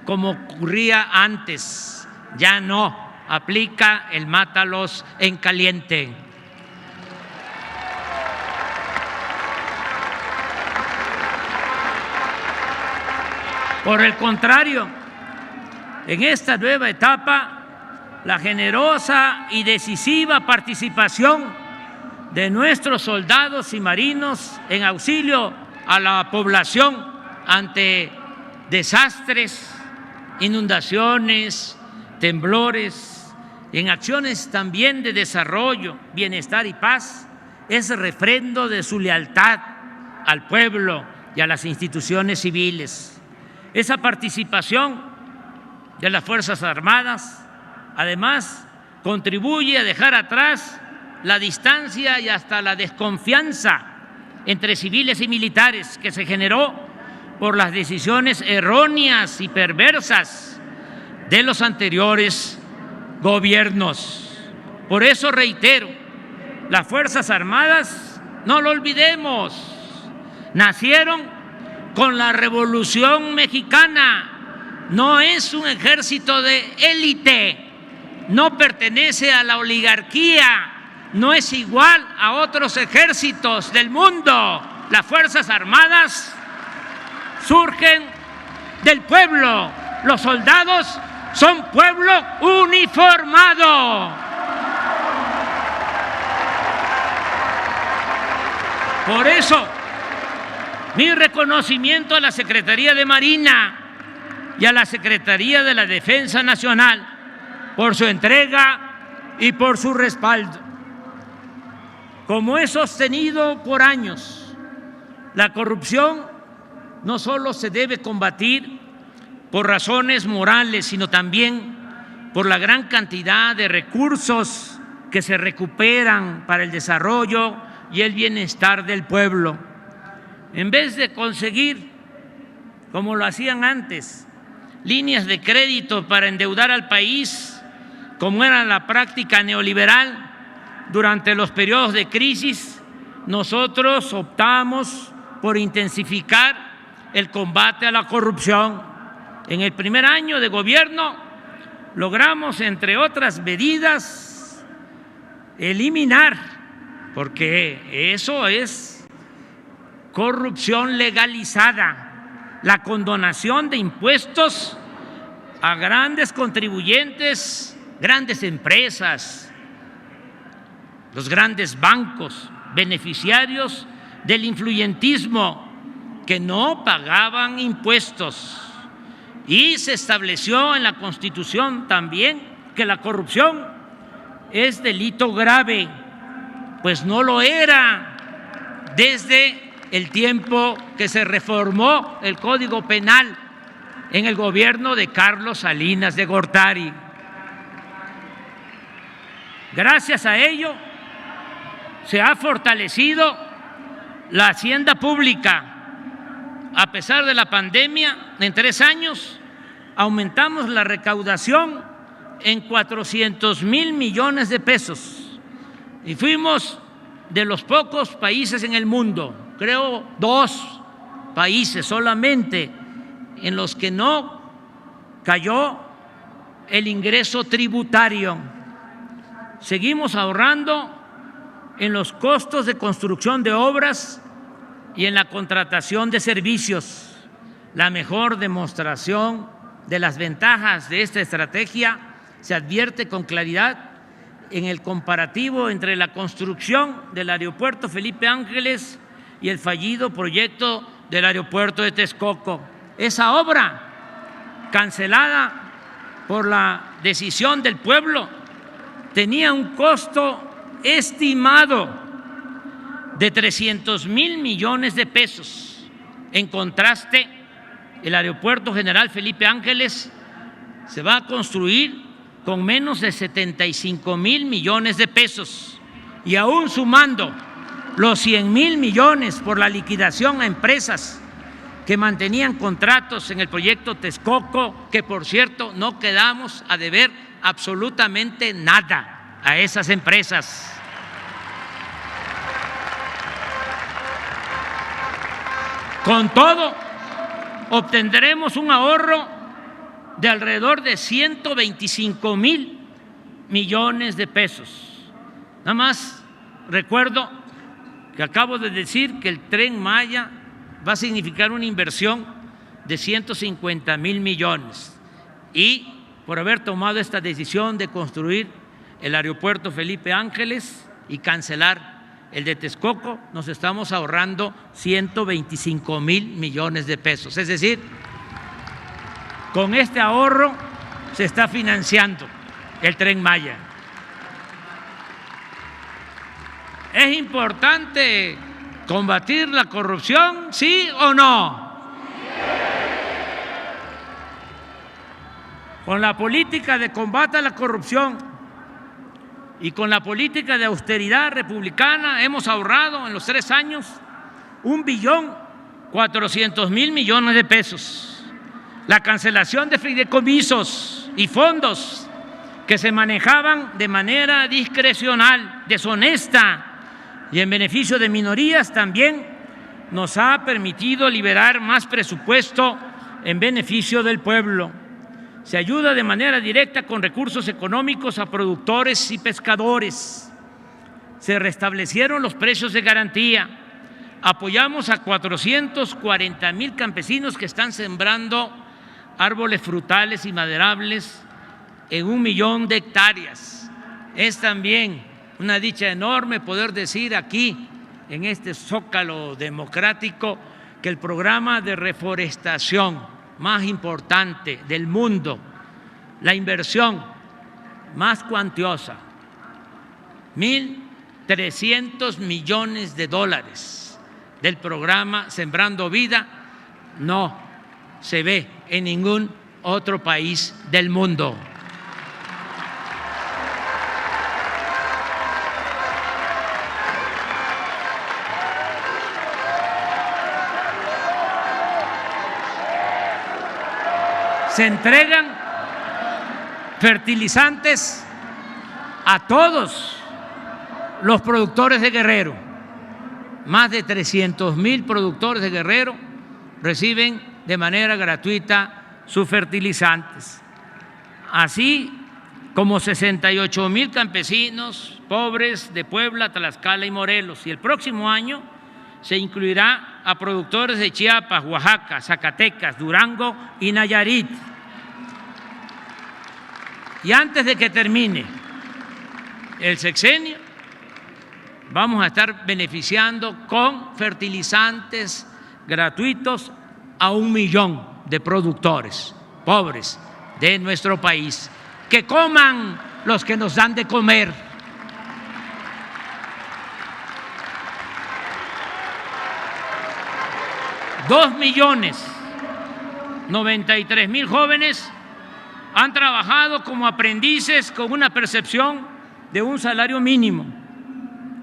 como ocurría antes. Ya no aplica el mátalos en caliente. Por el contrario, en esta nueva etapa, la generosa y decisiva participación de nuestros soldados y marinos en auxilio a la población ante desastres, inundaciones, temblores, en acciones también de desarrollo, bienestar y paz, es refrendo de su lealtad al pueblo y a las instituciones civiles. Esa participación de las Fuerzas Armadas, además, contribuye a dejar atrás la distancia y hasta la desconfianza entre civiles y militares que se generó por las decisiones erróneas y perversas de los anteriores gobiernos. Por eso reitero, las Fuerzas Armadas, no lo olvidemos, nacieron con la Revolución Mexicana. No es un ejército de élite, no pertenece a la oligarquía, no es igual a otros ejércitos del mundo. Las Fuerzas Armadas surgen del pueblo, los soldados son pueblo uniformado. Por eso, mi reconocimiento a la Secretaría de Marina y a la Secretaría de la Defensa Nacional por su entrega y por su respaldo. Como he sostenido por años, la corrupción no solo se debe combatir por razones morales, sino también por la gran cantidad de recursos que se recuperan para el desarrollo y el bienestar del pueblo. En vez de conseguir, como lo hacían antes, líneas de crédito para endeudar al país, como era la práctica neoliberal durante los periodos de crisis, nosotros optamos por intensificar el combate a la corrupción. En el primer año de gobierno logramos, entre otras medidas, eliminar, porque eso es corrupción legalizada, la condonación de impuestos a grandes contribuyentes, grandes empresas, los grandes bancos, beneficiarios del influyentismo, que no pagaban impuestos. Y se estableció en la Constitución también que la corrupción es delito grave, pues no lo era desde el tiempo que se reformó el Código Penal en el gobierno de Carlos Salinas de Gortari. Gracias a ello se ha fortalecido la hacienda pública. A pesar de la pandemia, en 3 años aumentamos la recaudación en 400,000 millones de pesos y fuimos de los pocos países en el mundo, creo 2 países solamente, en los que no cayó el ingreso tributario. Seguimos ahorrando en los costos de construcción de obras y en la contratación de servicios. La mejor demostración de las ventajas de esta estrategia se advierte con claridad en el comparativo entre la construcción del aeropuerto Felipe Ángeles y el fallido proyecto del aeropuerto de Texcoco. Esa obra, cancelada por la decisión del pueblo, tenía un costo estimado de 300,000 millones de pesos. En contraste, el Aeropuerto General Felipe Ángeles se va a construir con menos de 75,000 millones de pesos, y aún sumando los 100,000 millones por la liquidación a empresas que mantenían contratos en el proyecto Texcoco, que por cierto no quedamos a deber absolutamente nada a esas empresas. Con todo, obtendremos un ahorro de alrededor de 125,000 millones de pesos. Nada más recuerdo que acabo de decir que el Tren Maya va a significar una inversión de 150,000 millones, y por haber tomado esta decisión de construir el Aeropuerto Felipe Ángeles y cancelar el de Texcoco, nos estamos ahorrando 125,000 millones de pesos. Es decir, con este ahorro se está financiando el Tren Maya. ¿Es importante combatir la corrupción, sí o no? Con la política de combate a la corrupción y con la política de austeridad republicana hemos ahorrado en los 3 años 1.400.000 millones de pesos. La cancelación de fideicomisos y fondos que se manejaban de manera discrecional, deshonesta y en beneficio de minorías también nos ha permitido liberar más presupuesto en beneficio del pueblo. Se ayuda de manera directa con recursos económicos a productores y pescadores. Se restablecieron los precios de garantía. Apoyamos a 440,000 campesinos que están sembrando árboles frutales y maderables en 1 millón de hectáreas. Es también una dicha enorme poder decir aquí, en este zócalo democrático, que el programa de reforestación más importante del mundo, la inversión más cuantiosa, 1.300 millones de dólares del programa Sembrando Vida, no se ve en ningún otro país del mundo. Se entregan fertilizantes a todos los productores de Guerrero. Más de 300,000 productores de Guerrero reciben de manera gratuita sus fertilizantes, así como 68,000 campesinos pobres de Puebla, Tlaxcala y Morelos. Y el próximo año se incluirá a productores de Chiapas, Oaxaca, Zacatecas, Durango y Nayarit. Y antes de que termine el sexenio, vamos a estar beneficiando con fertilizantes gratuitos a 1 millón de productores pobres de nuestro país. Que coman los que nos dan de comer. $2.093.000 jóvenes han trabajado como aprendices con una percepción de un salario mínimo.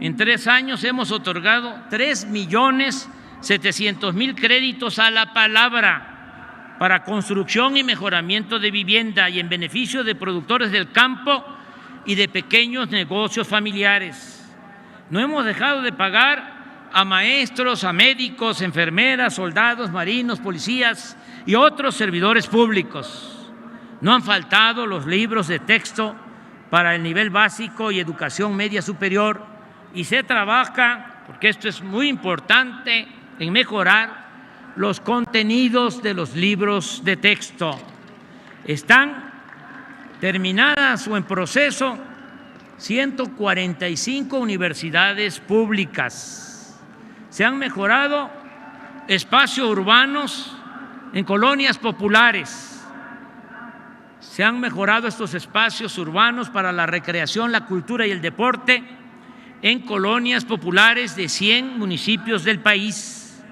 En 3 años hemos otorgado 3.700.000 créditos a la palabra para construcción y mejoramiento de vivienda y en beneficio de productores del campo y de pequeños negocios familiares. No hemos dejado de pagar a maestros, a médicos, enfermeras, soldados, marinos, policías y otros servidores públicos. No han faltado los libros de texto para el nivel básico y educación media superior, y se trabaja, porque esto es muy importante, en mejorar los contenidos de los libros de texto. Están terminadas o en proceso 145 universidades públicas. Se han mejorado espacios urbanos en colonias populares. Se han mejorado estos espacios urbanos para la recreación, la cultura y el deporte en colonias populares de 100 municipios del país.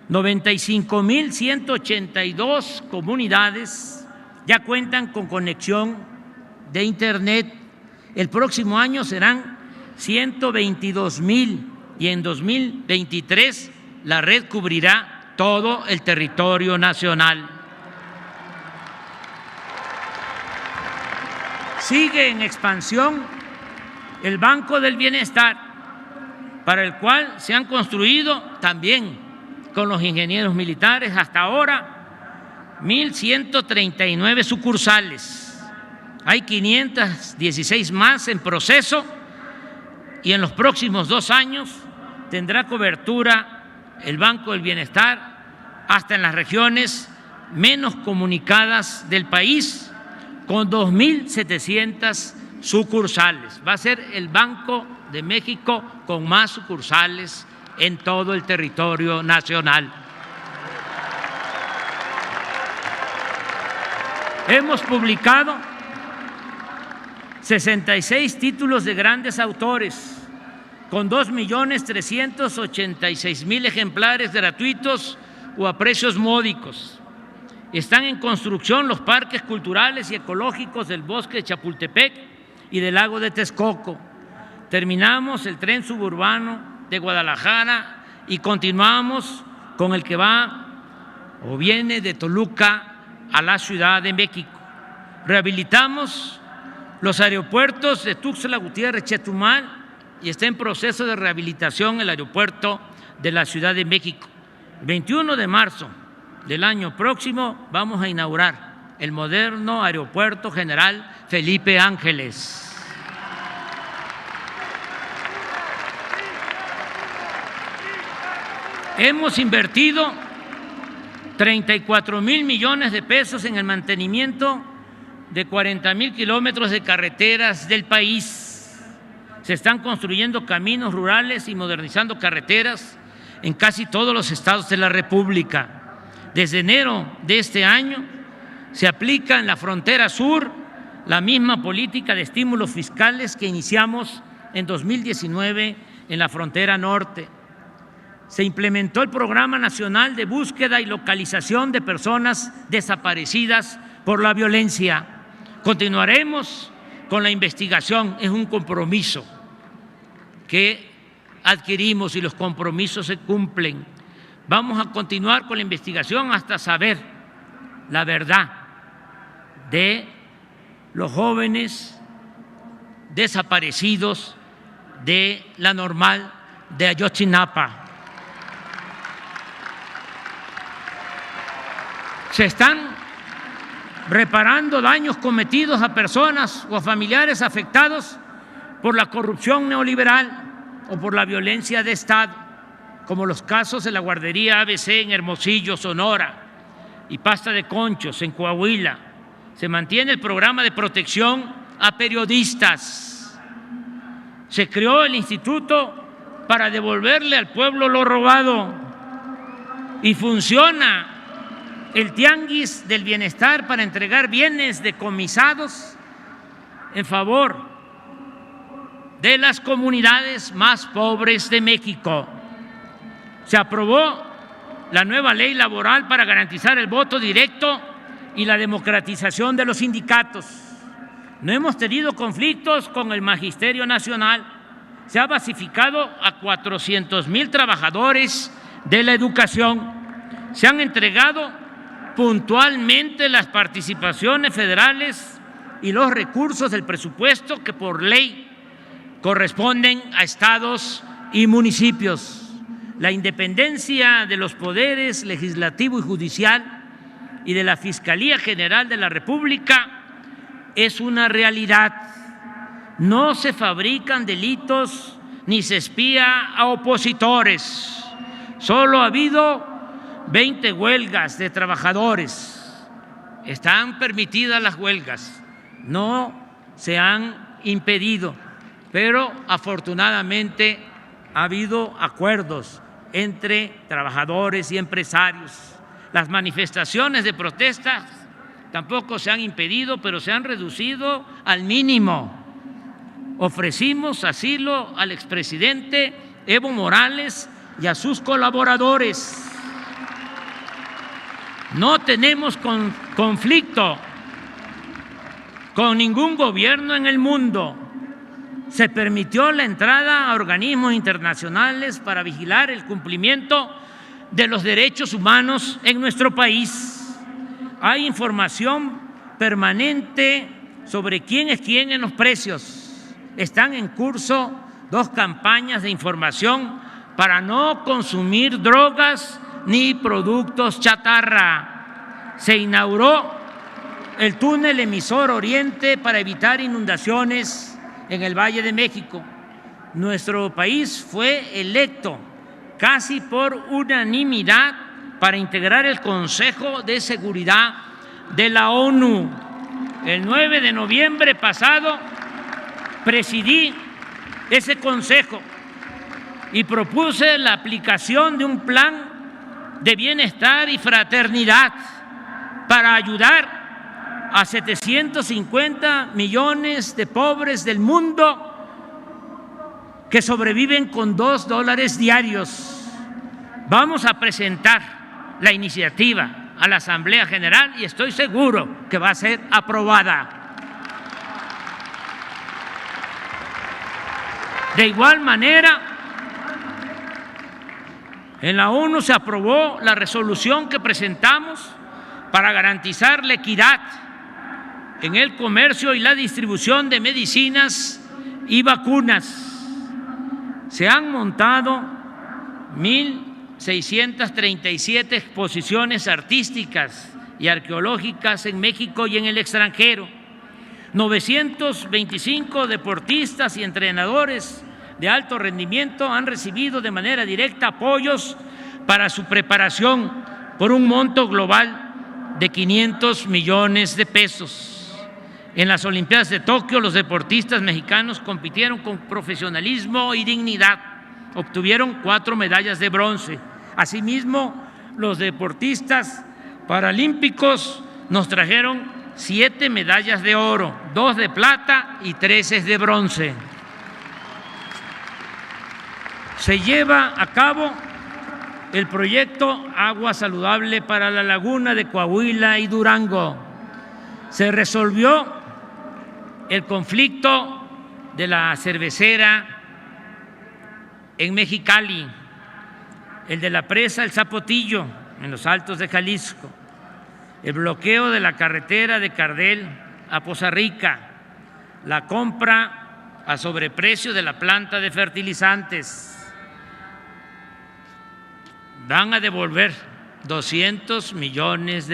95.182 comunidades ya cuentan con conexión de Internet. El próximo año serán 122.000 y en 2023 la red cubrirá todo el territorio nacional. Sigue en expansión el Banco del Bienestar, para el cual se han construido también con los ingenieros militares hasta ahora 1.139 sucursales. Hay 516 más en proceso y en los próximos 2 años tendrá cobertura el Banco del Bienestar hasta en las regiones menos comunicadas del país, con 2.700 sucursales. Va a ser el Banco de México con más sucursales en todo el territorio nacional. Hemos publicado 66 títulos de grandes autores con 2.386.000 ejemplares gratuitos o a precios módicos. Están en construcción los parques culturales y ecológicos del Bosque de Chapultepec y del Lago de Texcoco. Terminamos el tren suburbano de Guadalajara y continuamos con el que va o viene de Toluca a la Ciudad de México. Rehabilitamos los aeropuertos de Tuxtla Gutiérrez, Chetumal, y está en proceso de rehabilitación el aeropuerto de la Ciudad de México. El 21 de marzo del año próximo vamos a inaugurar el moderno Aeropuerto General Felipe Ángeles. Hemos invertido 34,000 millones de pesos en el mantenimiento de 40,000 kilómetros de carreteras del país. Se están construyendo caminos rurales y modernizando carreteras en casi todos los estados de la República. Desde enero de este año se aplica en la frontera sur la misma política de estímulos fiscales que iniciamos en 2019 en la frontera norte. Se implementó el Programa Nacional de Búsqueda y Localización de Personas Desaparecidas por la Violencia. Continuaremos con la investigación, es un compromiso que adquirimos y los compromisos se cumplen. Vamos a continuar con la investigación hasta saber la verdad de los jóvenes desaparecidos de la Normal de Ayotzinapa. Se están reparando daños cometidos a personas o a familiares afectados por la corrupción neoliberal o por la violencia de Estado, como los casos de la guardería ABC en Hermosillo, Sonora, y Pasta de Conchos en Coahuila. Se mantiene el programa de protección a periodistas. Se creó el instituto para devolverle al pueblo lo robado y funciona el Tianguis del Bienestar para entregar bienes decomisados en favor de las comunidades más pobres de México. Se aprobó la nueva ley laboral para garantizar el voto directo y la democratización de los sindicatos. No hemos tenido conflictos con el Magisterio Nacional. Se ha basificado a 400,000 trabajadores de la educación. Se han entregado puntualmente las participaciones federales y los recursos del presupuesto que por ley corresponden a estados y municipios. La independencia de los poderes legislativo y judicial y de la Fiscalía General de la República es una realidad. No se fabrican delitos ni se espía a opositores. Solo ha habido 20 huelgas de trabajadores. Están permitidas las huelgas, no se han impedido, pero afortunadamente ha habido acuerdos entre trabajadores y empresarios. Las manifestaciones de protesta tampoco se han impedido, pero se han reducido al mínimo. ofrecimos asilo al expresidente Evo Morales y a sus colaboradores. No tenemos conflicto con ningún gobierno en el mundo. Se permitió la entrada a organismos internacionales para vigilar el cumplimiento de los derechos humanos en nuestro país. Hay información permanente sobre quién es quién en los precios. Están en curso 2 campañas de información para no consumir drogas ni productos chatarra. Se inauguró el túnel emisor Oriente para evitar inundaciones en el Valle de México. Nuestro país fue electo casi por unanimidad para integrar el Consejo de Seguridad de la ONU. El 9 de noviembre pasado presidí ese consejo y propuse la aplicación de un plan de bienestar y fraternidad para ayudar a 750 millones de pobres del mundo que sobreviven con $2 diarios. Vamos a presentar la iniciativa a la Asamblea General y estoy seguro que va a ser aprobada. De igual manera, en la ONU se aprobó la resolución que presentamos para garantizar la equidad en el comercio y la distribución de medicinas y vacunas. Se han montado 1.637 exposiciones artísticas y arqueológicas en México y en el extranjero. 925 deportistas y entrenadores de alto rendimiento han recibido de manera directa apoyos para su preparación por un monto global de 500 millones de pesos. En las Olimpiadas de Tokio, los deportistas mexicanos compitieron con profesionalismo y dignidad. Obtuvieron 4 medallas de bronce. Asimismo, los deportistas paralímpicos nos trajeron 7 medallas de oro, 2 de plata y 3 de bronce. Se lleva a cabo el proyecto Agua Saludable para la Laguna de Coahuila y Durango. Se resolvió el conflicto de la cervecera en Mexicali, el de la presa El Zapotillo en los Altos de Jalisco, el bloqueo de la carretera de Cardel a Poza Rica, la compra a sobreprecio de la planta de fertilizantes. Van a devolver $200 millones.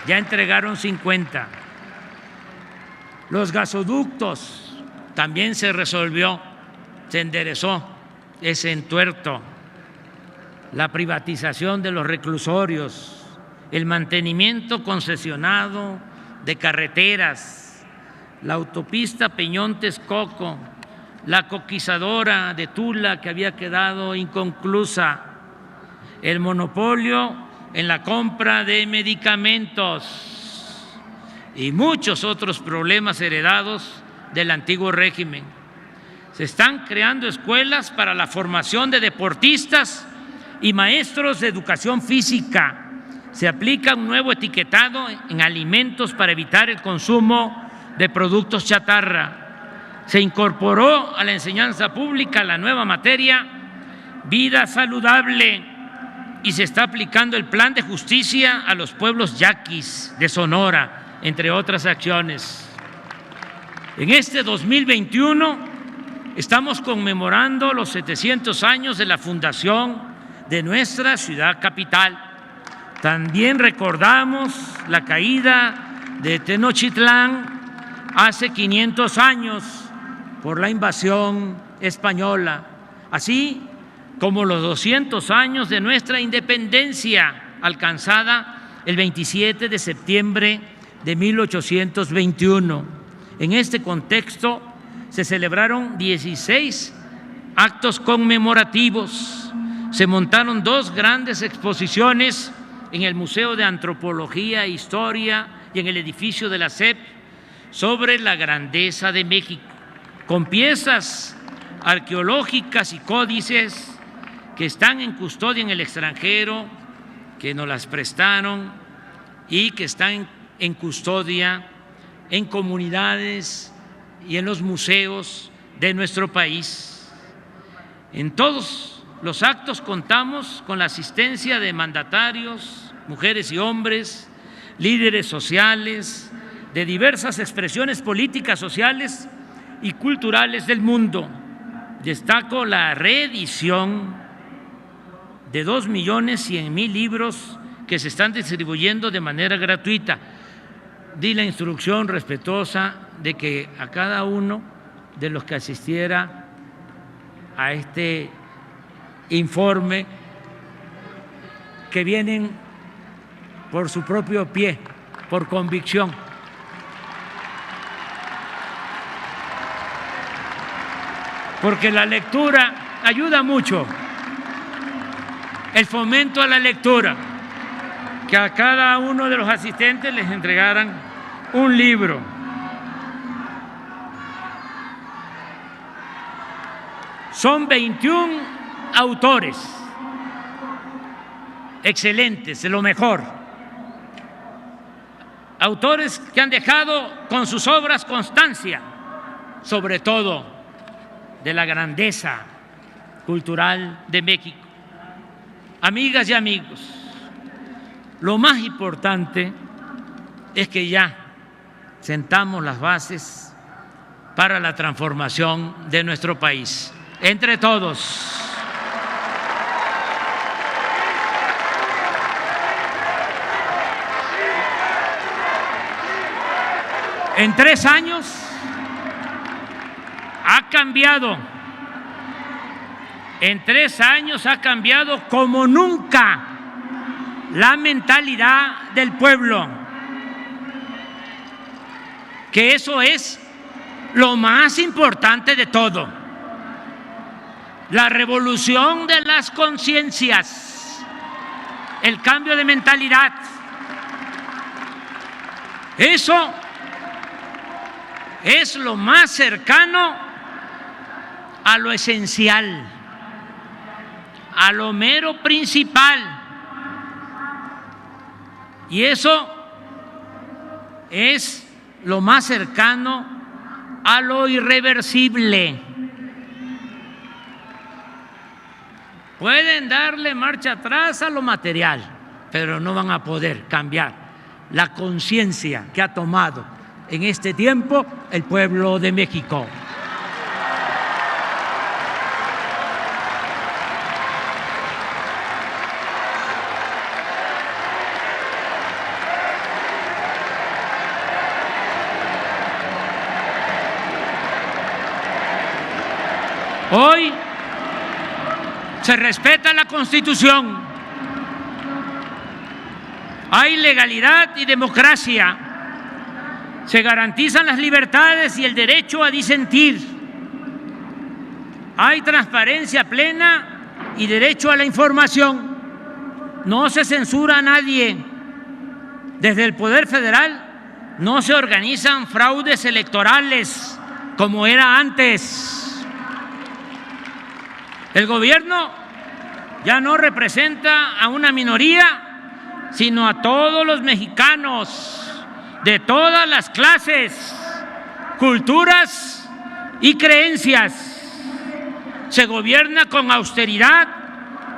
Ya entregaron 50. Los gasoductos también se resolvió, se enderezó ese entuerto. La privatización de los reclusorios, el mantenimiento concesionado de carreteras, la autopista Peñón-Texcoco, la coquizadora de Tula que había quedado inconclusa, el monopolio en la compra de medicamentos y muchos otros problemas heredados del antiguo régimen. Se están creando escuelas para la formación de deportistas y maestros de educación física. Se aplica un nuevo etiquetado en alimentos para evitar el consumo de productos chatarra. Se incorporó a la enseñanza pública la nueva materia Vida Saludable y se está aplicando el plan de justicia a los pueblos yaquis de Sonora, entre otras acciones. En este 2021 estamos conmemorando los 700 años de la fundación de nuestra ciudad capital. También recordamos la caída de Tenochtitlán hace 500 años por la invasión española, así como los 200 años de nuestra independencia alcanzada el 27 de septiembre de 1821. En este contexto se celebraron 16 actos conmemorativos, se montaron 2 grandes exposiciones en el Museo de Antropología e Historia y en el edificio de la SEP sobre la grandeza de México, con piezas arqueológicas y códices que están en custodia en el extranjero, que nos las prestaron y que están en custodia en comunidades y en los museos de nuestro país. En todos los actos contamos con la asistencia de mandatarios, mujeres y hombres, líderes sociales, de diversas expresiones políticas, sociales y culturales del mundo. Destaco la reedición de 2.100.000 libros que se están distribuyendo de manera gratuita. Di la instrucción respetuosa de que a cada uno de los que asistiera a este informe, que vienen por su propio pie, por convicción, porque la lectura ayuda mucho, el fomento a la lectura, que a cada uno de los asistentes les entregaran un libro. Son 21 autores, excelentes, de lo mejor, autores que han dejado con sus obras constancia, sobre todo de la grandeza cultural de México. Amigas y amigos, lo más importante es que ya sentamos las bases para la transformación de nuestro país, entre todos. En 3 años ha cambiado, en 3 años ha cambiado como nunca la mentalidad del pueblo, que eso es lo más importante de todo, la revolución de las conciencias, el cambio de mentalidad. Eso es lo más cercano a lo esencial, a lo mero principal. Y eso es lo más cercano a lo irreversible. Pueden darle marcha atrás a lo material, pero no van a poder cambiar la conciencia que ha tomado en este tiempo el pueblo de México. Hoy se respeta la Constitución, hay legalidad y democracia, se garantizan las libertades y el derecho a disentir, hay transparencia plena y derecho a la información, no se censura a nadie. Desde el Poder Federal no se organizan fraudes electorales como era antes. El gobierno ya no representa a una minoría, sino a todos los mexicanos de todas las clases, culturas y creencias. Se gobierna con austeridad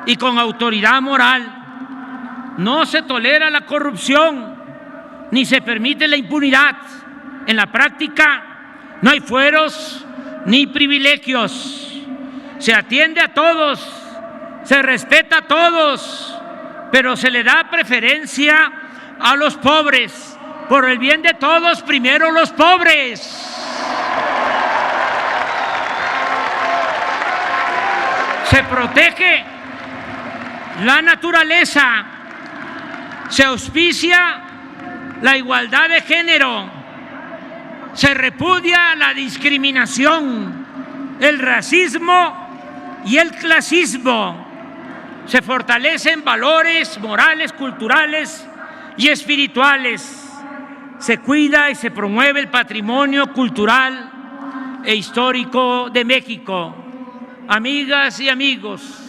y con autoridad moral. No se tolera la corrupción, ni se permite la impunidad. En la práctica no hay fueros ni privilegios. Se atiende a todos, se respeta a todos, pero se le da preferencia a los pobres. Por el bien de todos, primero los pobres. Se protege la naturaleza, se auspicia la igualdad de género, se repudia la discriminación, el racismo y el clasismo. se fortalecen valores morales, culturales y espirituales. Se cuida y se promueve el patrimonio cultural e histórico de México. Amigas y amigos,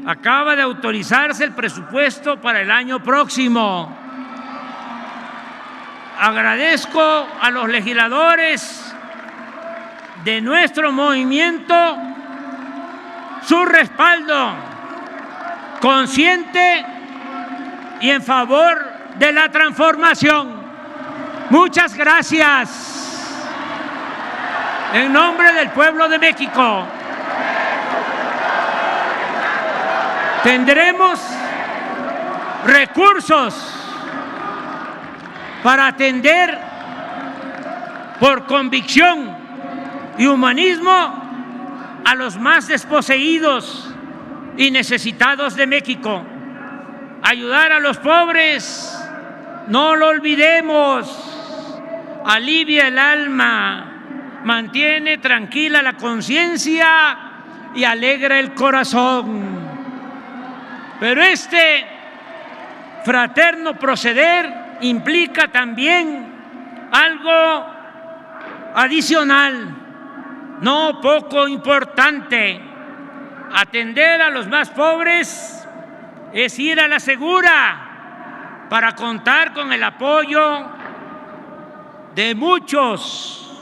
acaba de autorizarse el presupuesto para el año próximo. Agradezco a los legisladores de nuestro movimiento su respaldo consciente y en favor de la transformación. Muchas gracias. En nombre del pueblo de México, tendremos recursos para atender por convicción y humanismo a los más desposeídos y necesitados de México. Ayudar a los pobres, no lo olvidemos, alivia el alma, mantiene tranquila la conciencia y alegra el corazón. Pero este fraterno proceder implica también algo adicional, no poco importante. Atender a los más pobres es ir a la segura para contar con el apoyo de muchos,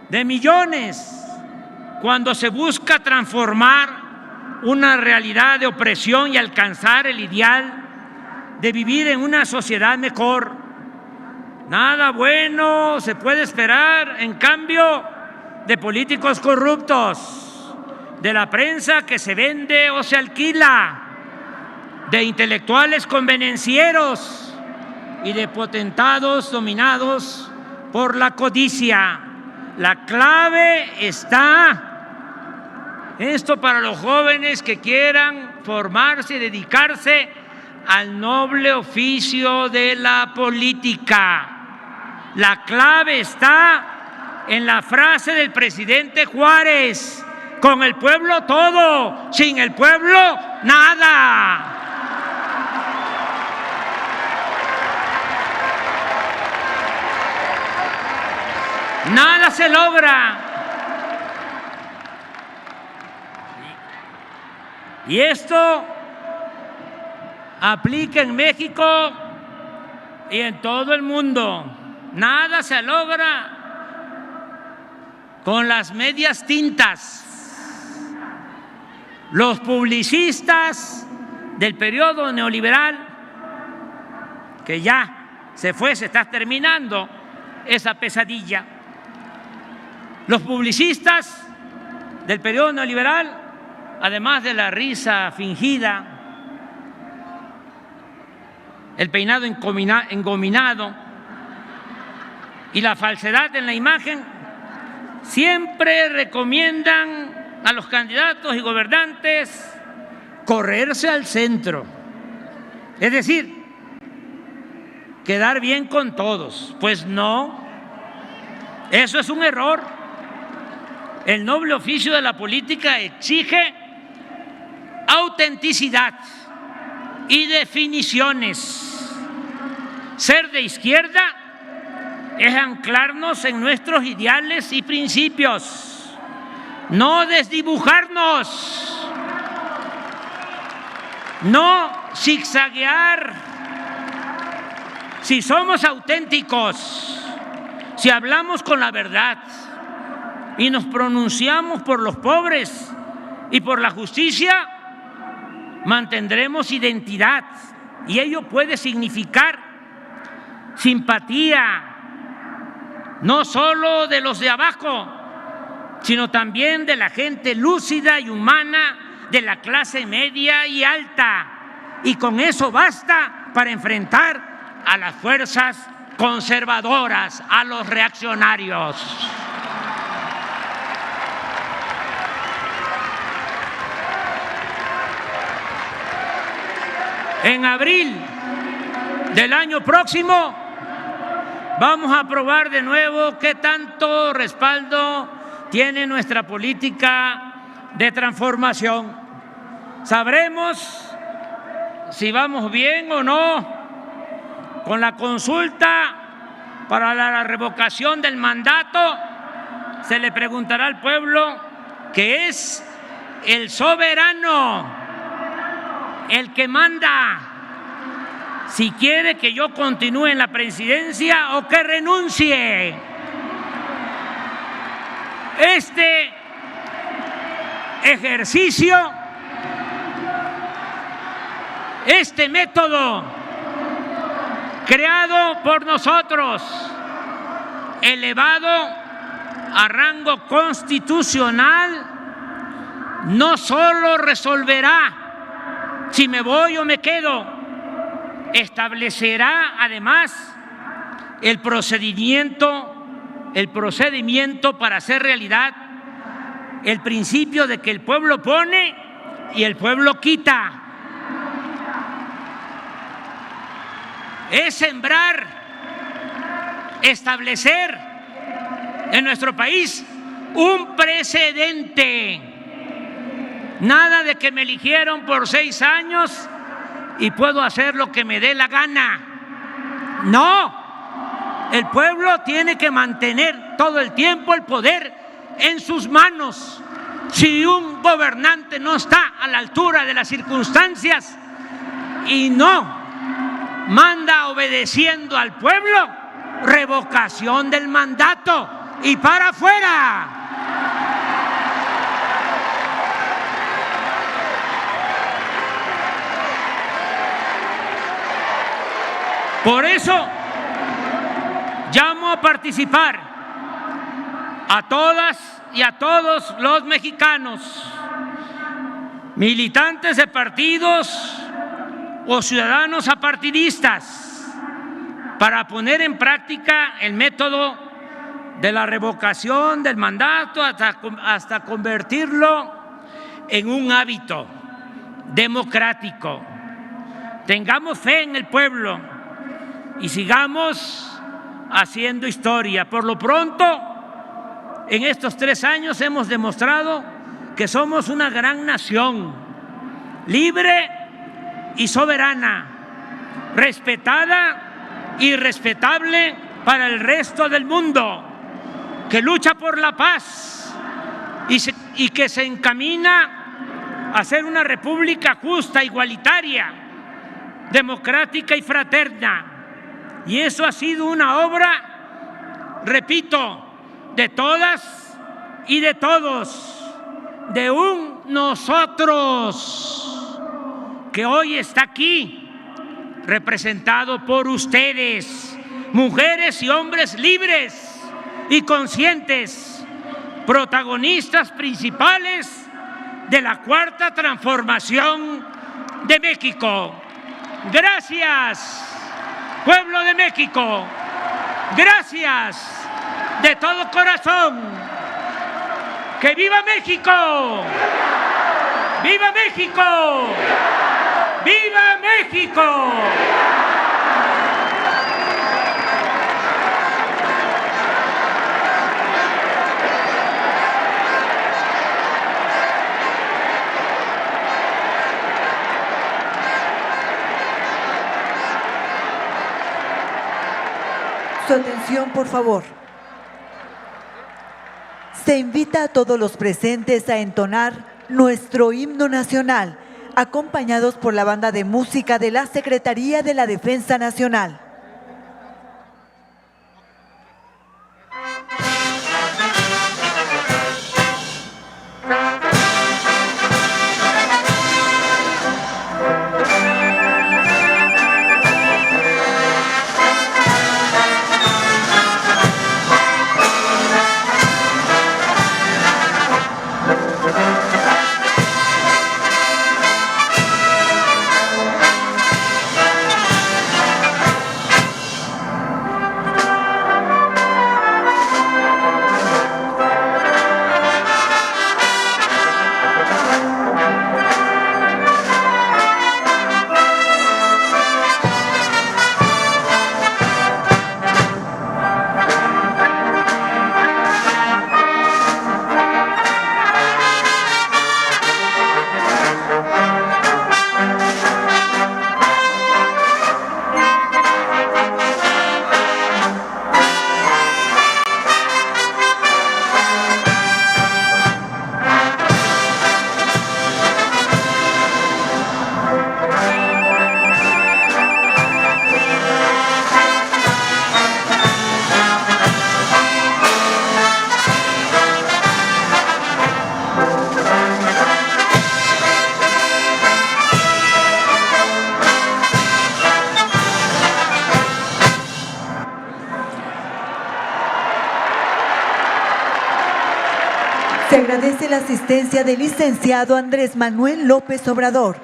de millones, cuando se busca transformar una realidad de opresión y alcanzar el ideal de vivir en una sociedad mejor. Nada bueno se puede esperar, en cambio, de políticos corruptos, de la prensa que se vende o se alquila, de intelectuales convenencieros y de potentados dominados por la codicia. La clave está esto para los jóvenes que quieran formarse y dedicarse al noble oficio de la política. La clave está en la frase del presidente Juárez: con el pueblo todo, sin el pueblo nada. Nada se logra. Y esto aplica en México y en todo el mundo. Nada se logra con las medias tintas. Los publicistas del periodo neoliberal, que ya se fue, se está terminando esa pesadilla. Los publicistas del periodo neoliberal, además de la risa fingida, el peinado engominado y la falsedad en la imagen, siempre recomiendan a los candidatos y gobernantes correrse al centro, es decir, quedar bien con todos. Pues no, eso es un error. El noble oficio de la política exige autenticidad y definiciones. Ser de izquierda es anclarnos en nuestros ideales y principios, no desdibujarnos, no zigzaguear. Si somos auténticos, si hablamos con la verdad y nos pronunciamos por los pobres y por la justicia, mantendremos identidad, y ello puede significar simpatía, no solo de los de abajo, sino también de la gente lúcida y humana de la clase media y alta. Y con eso basta para enfrentar a las fuerzas conservadoras, a los reaccionarios. En abril del año próximo vamos a probar de nuevo qué tanto respaldo tiene nuestra política de transformación. sabremos si vamos bien o no con la consulta para la revocación del mandato. Se le preguntará al pueblo, que es el soberano, el que manda, si quiere que yo continúe en la presidencia o que renuncie. Este ejercicio, este método creado por nosotros, elevado a rango constitucional, no solo resolverá si me voy o me quedo, establecerá además el procedimiento para hacer realidad el principio de que el pueblo pone y el pueblo quita. Es sembrar, establecer en nuestro país un precedente. Nada de que me eligieron por 6 años y puedo hacer lo que me dé la gana. No, el pueblo tiene que mantener todo el tiempo el poder en sus manos. Si un gobernante no está a la altura de las circunstancias y no manda obedeciendo al pueblo, revocación del mandato y para afuera. Por eso llamo a participar a todas y a todos los mexicanos, militantes de partidos o ciudadanos apartidistas, para poner en práctica el método de la revocación del mandato hasta convertirlo en un hábito democrático. Tengamos fe en el pueblo y sigamos haciendo historia. Por lo pronto, en estos 3 años hemos demostrado que somos una gran nación, libre y soberana, respetada y respetable para el resto del mundo, que lucha por la paz y que se encamina a ser una república justa, igualitaria, democrática y fraterna. Y eso ha sido una obra, repito, de todas y de todos, de un nosotros que hoy está aquí, representado por ustedes, mujeres y hombres libres y conscientes, protagonistas principales de la cuarta transformación de México. Gracias, pueblo de México. Gracias de todo corazón. ¡Que viva México! ¡Viva México! ¡Viva México! Su atención, por favor. Se invita a todos los presentes a entonar nuestro himno nacional, acompañados por la banda de música de la Secretaría de la Defensa Nacional. Se agradece la asistencia del licenciado Andrés Manuel López Obrador,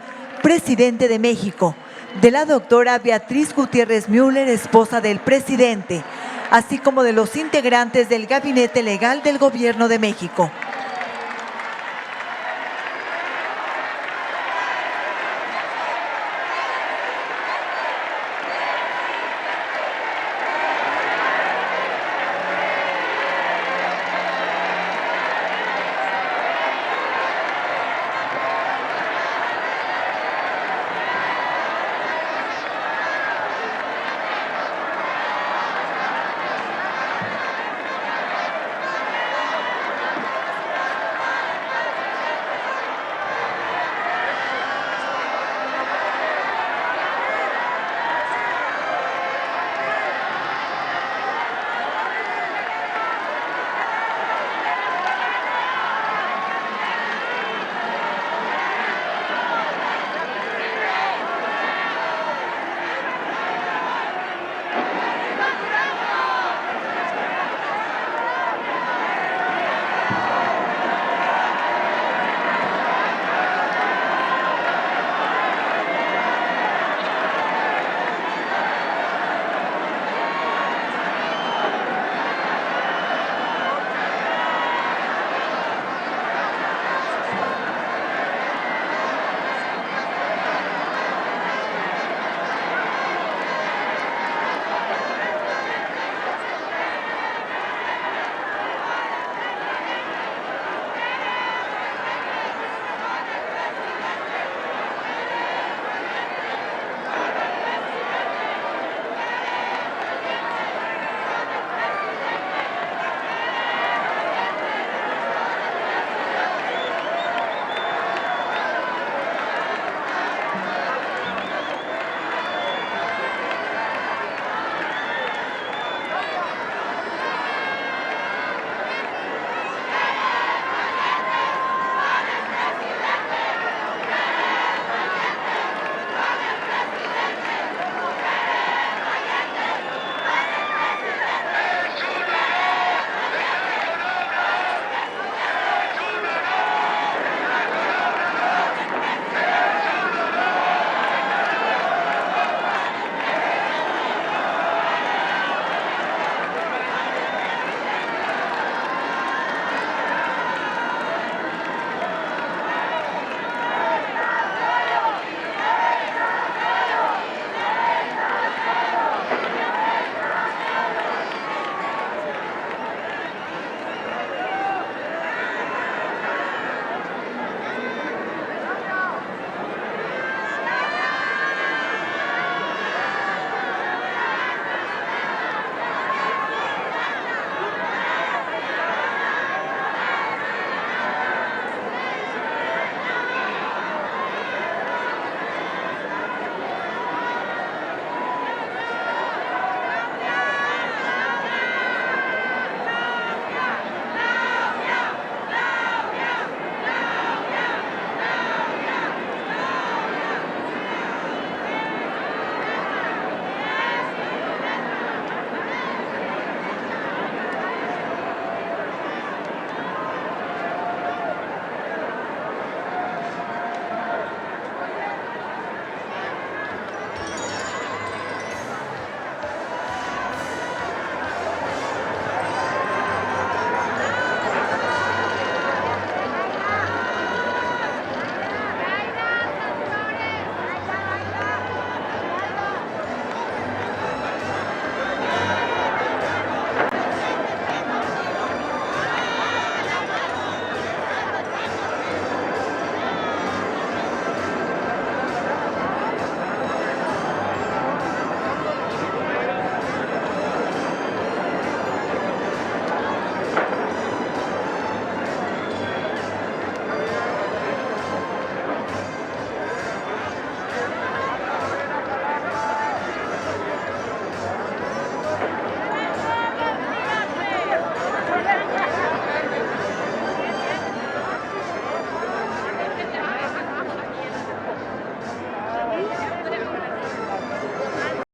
presidente de México, de la doctora Beatriz Gutiérrez Müller, esposa del presidente, así como de los integrantes del Gabinete Legal del Gobierno de México.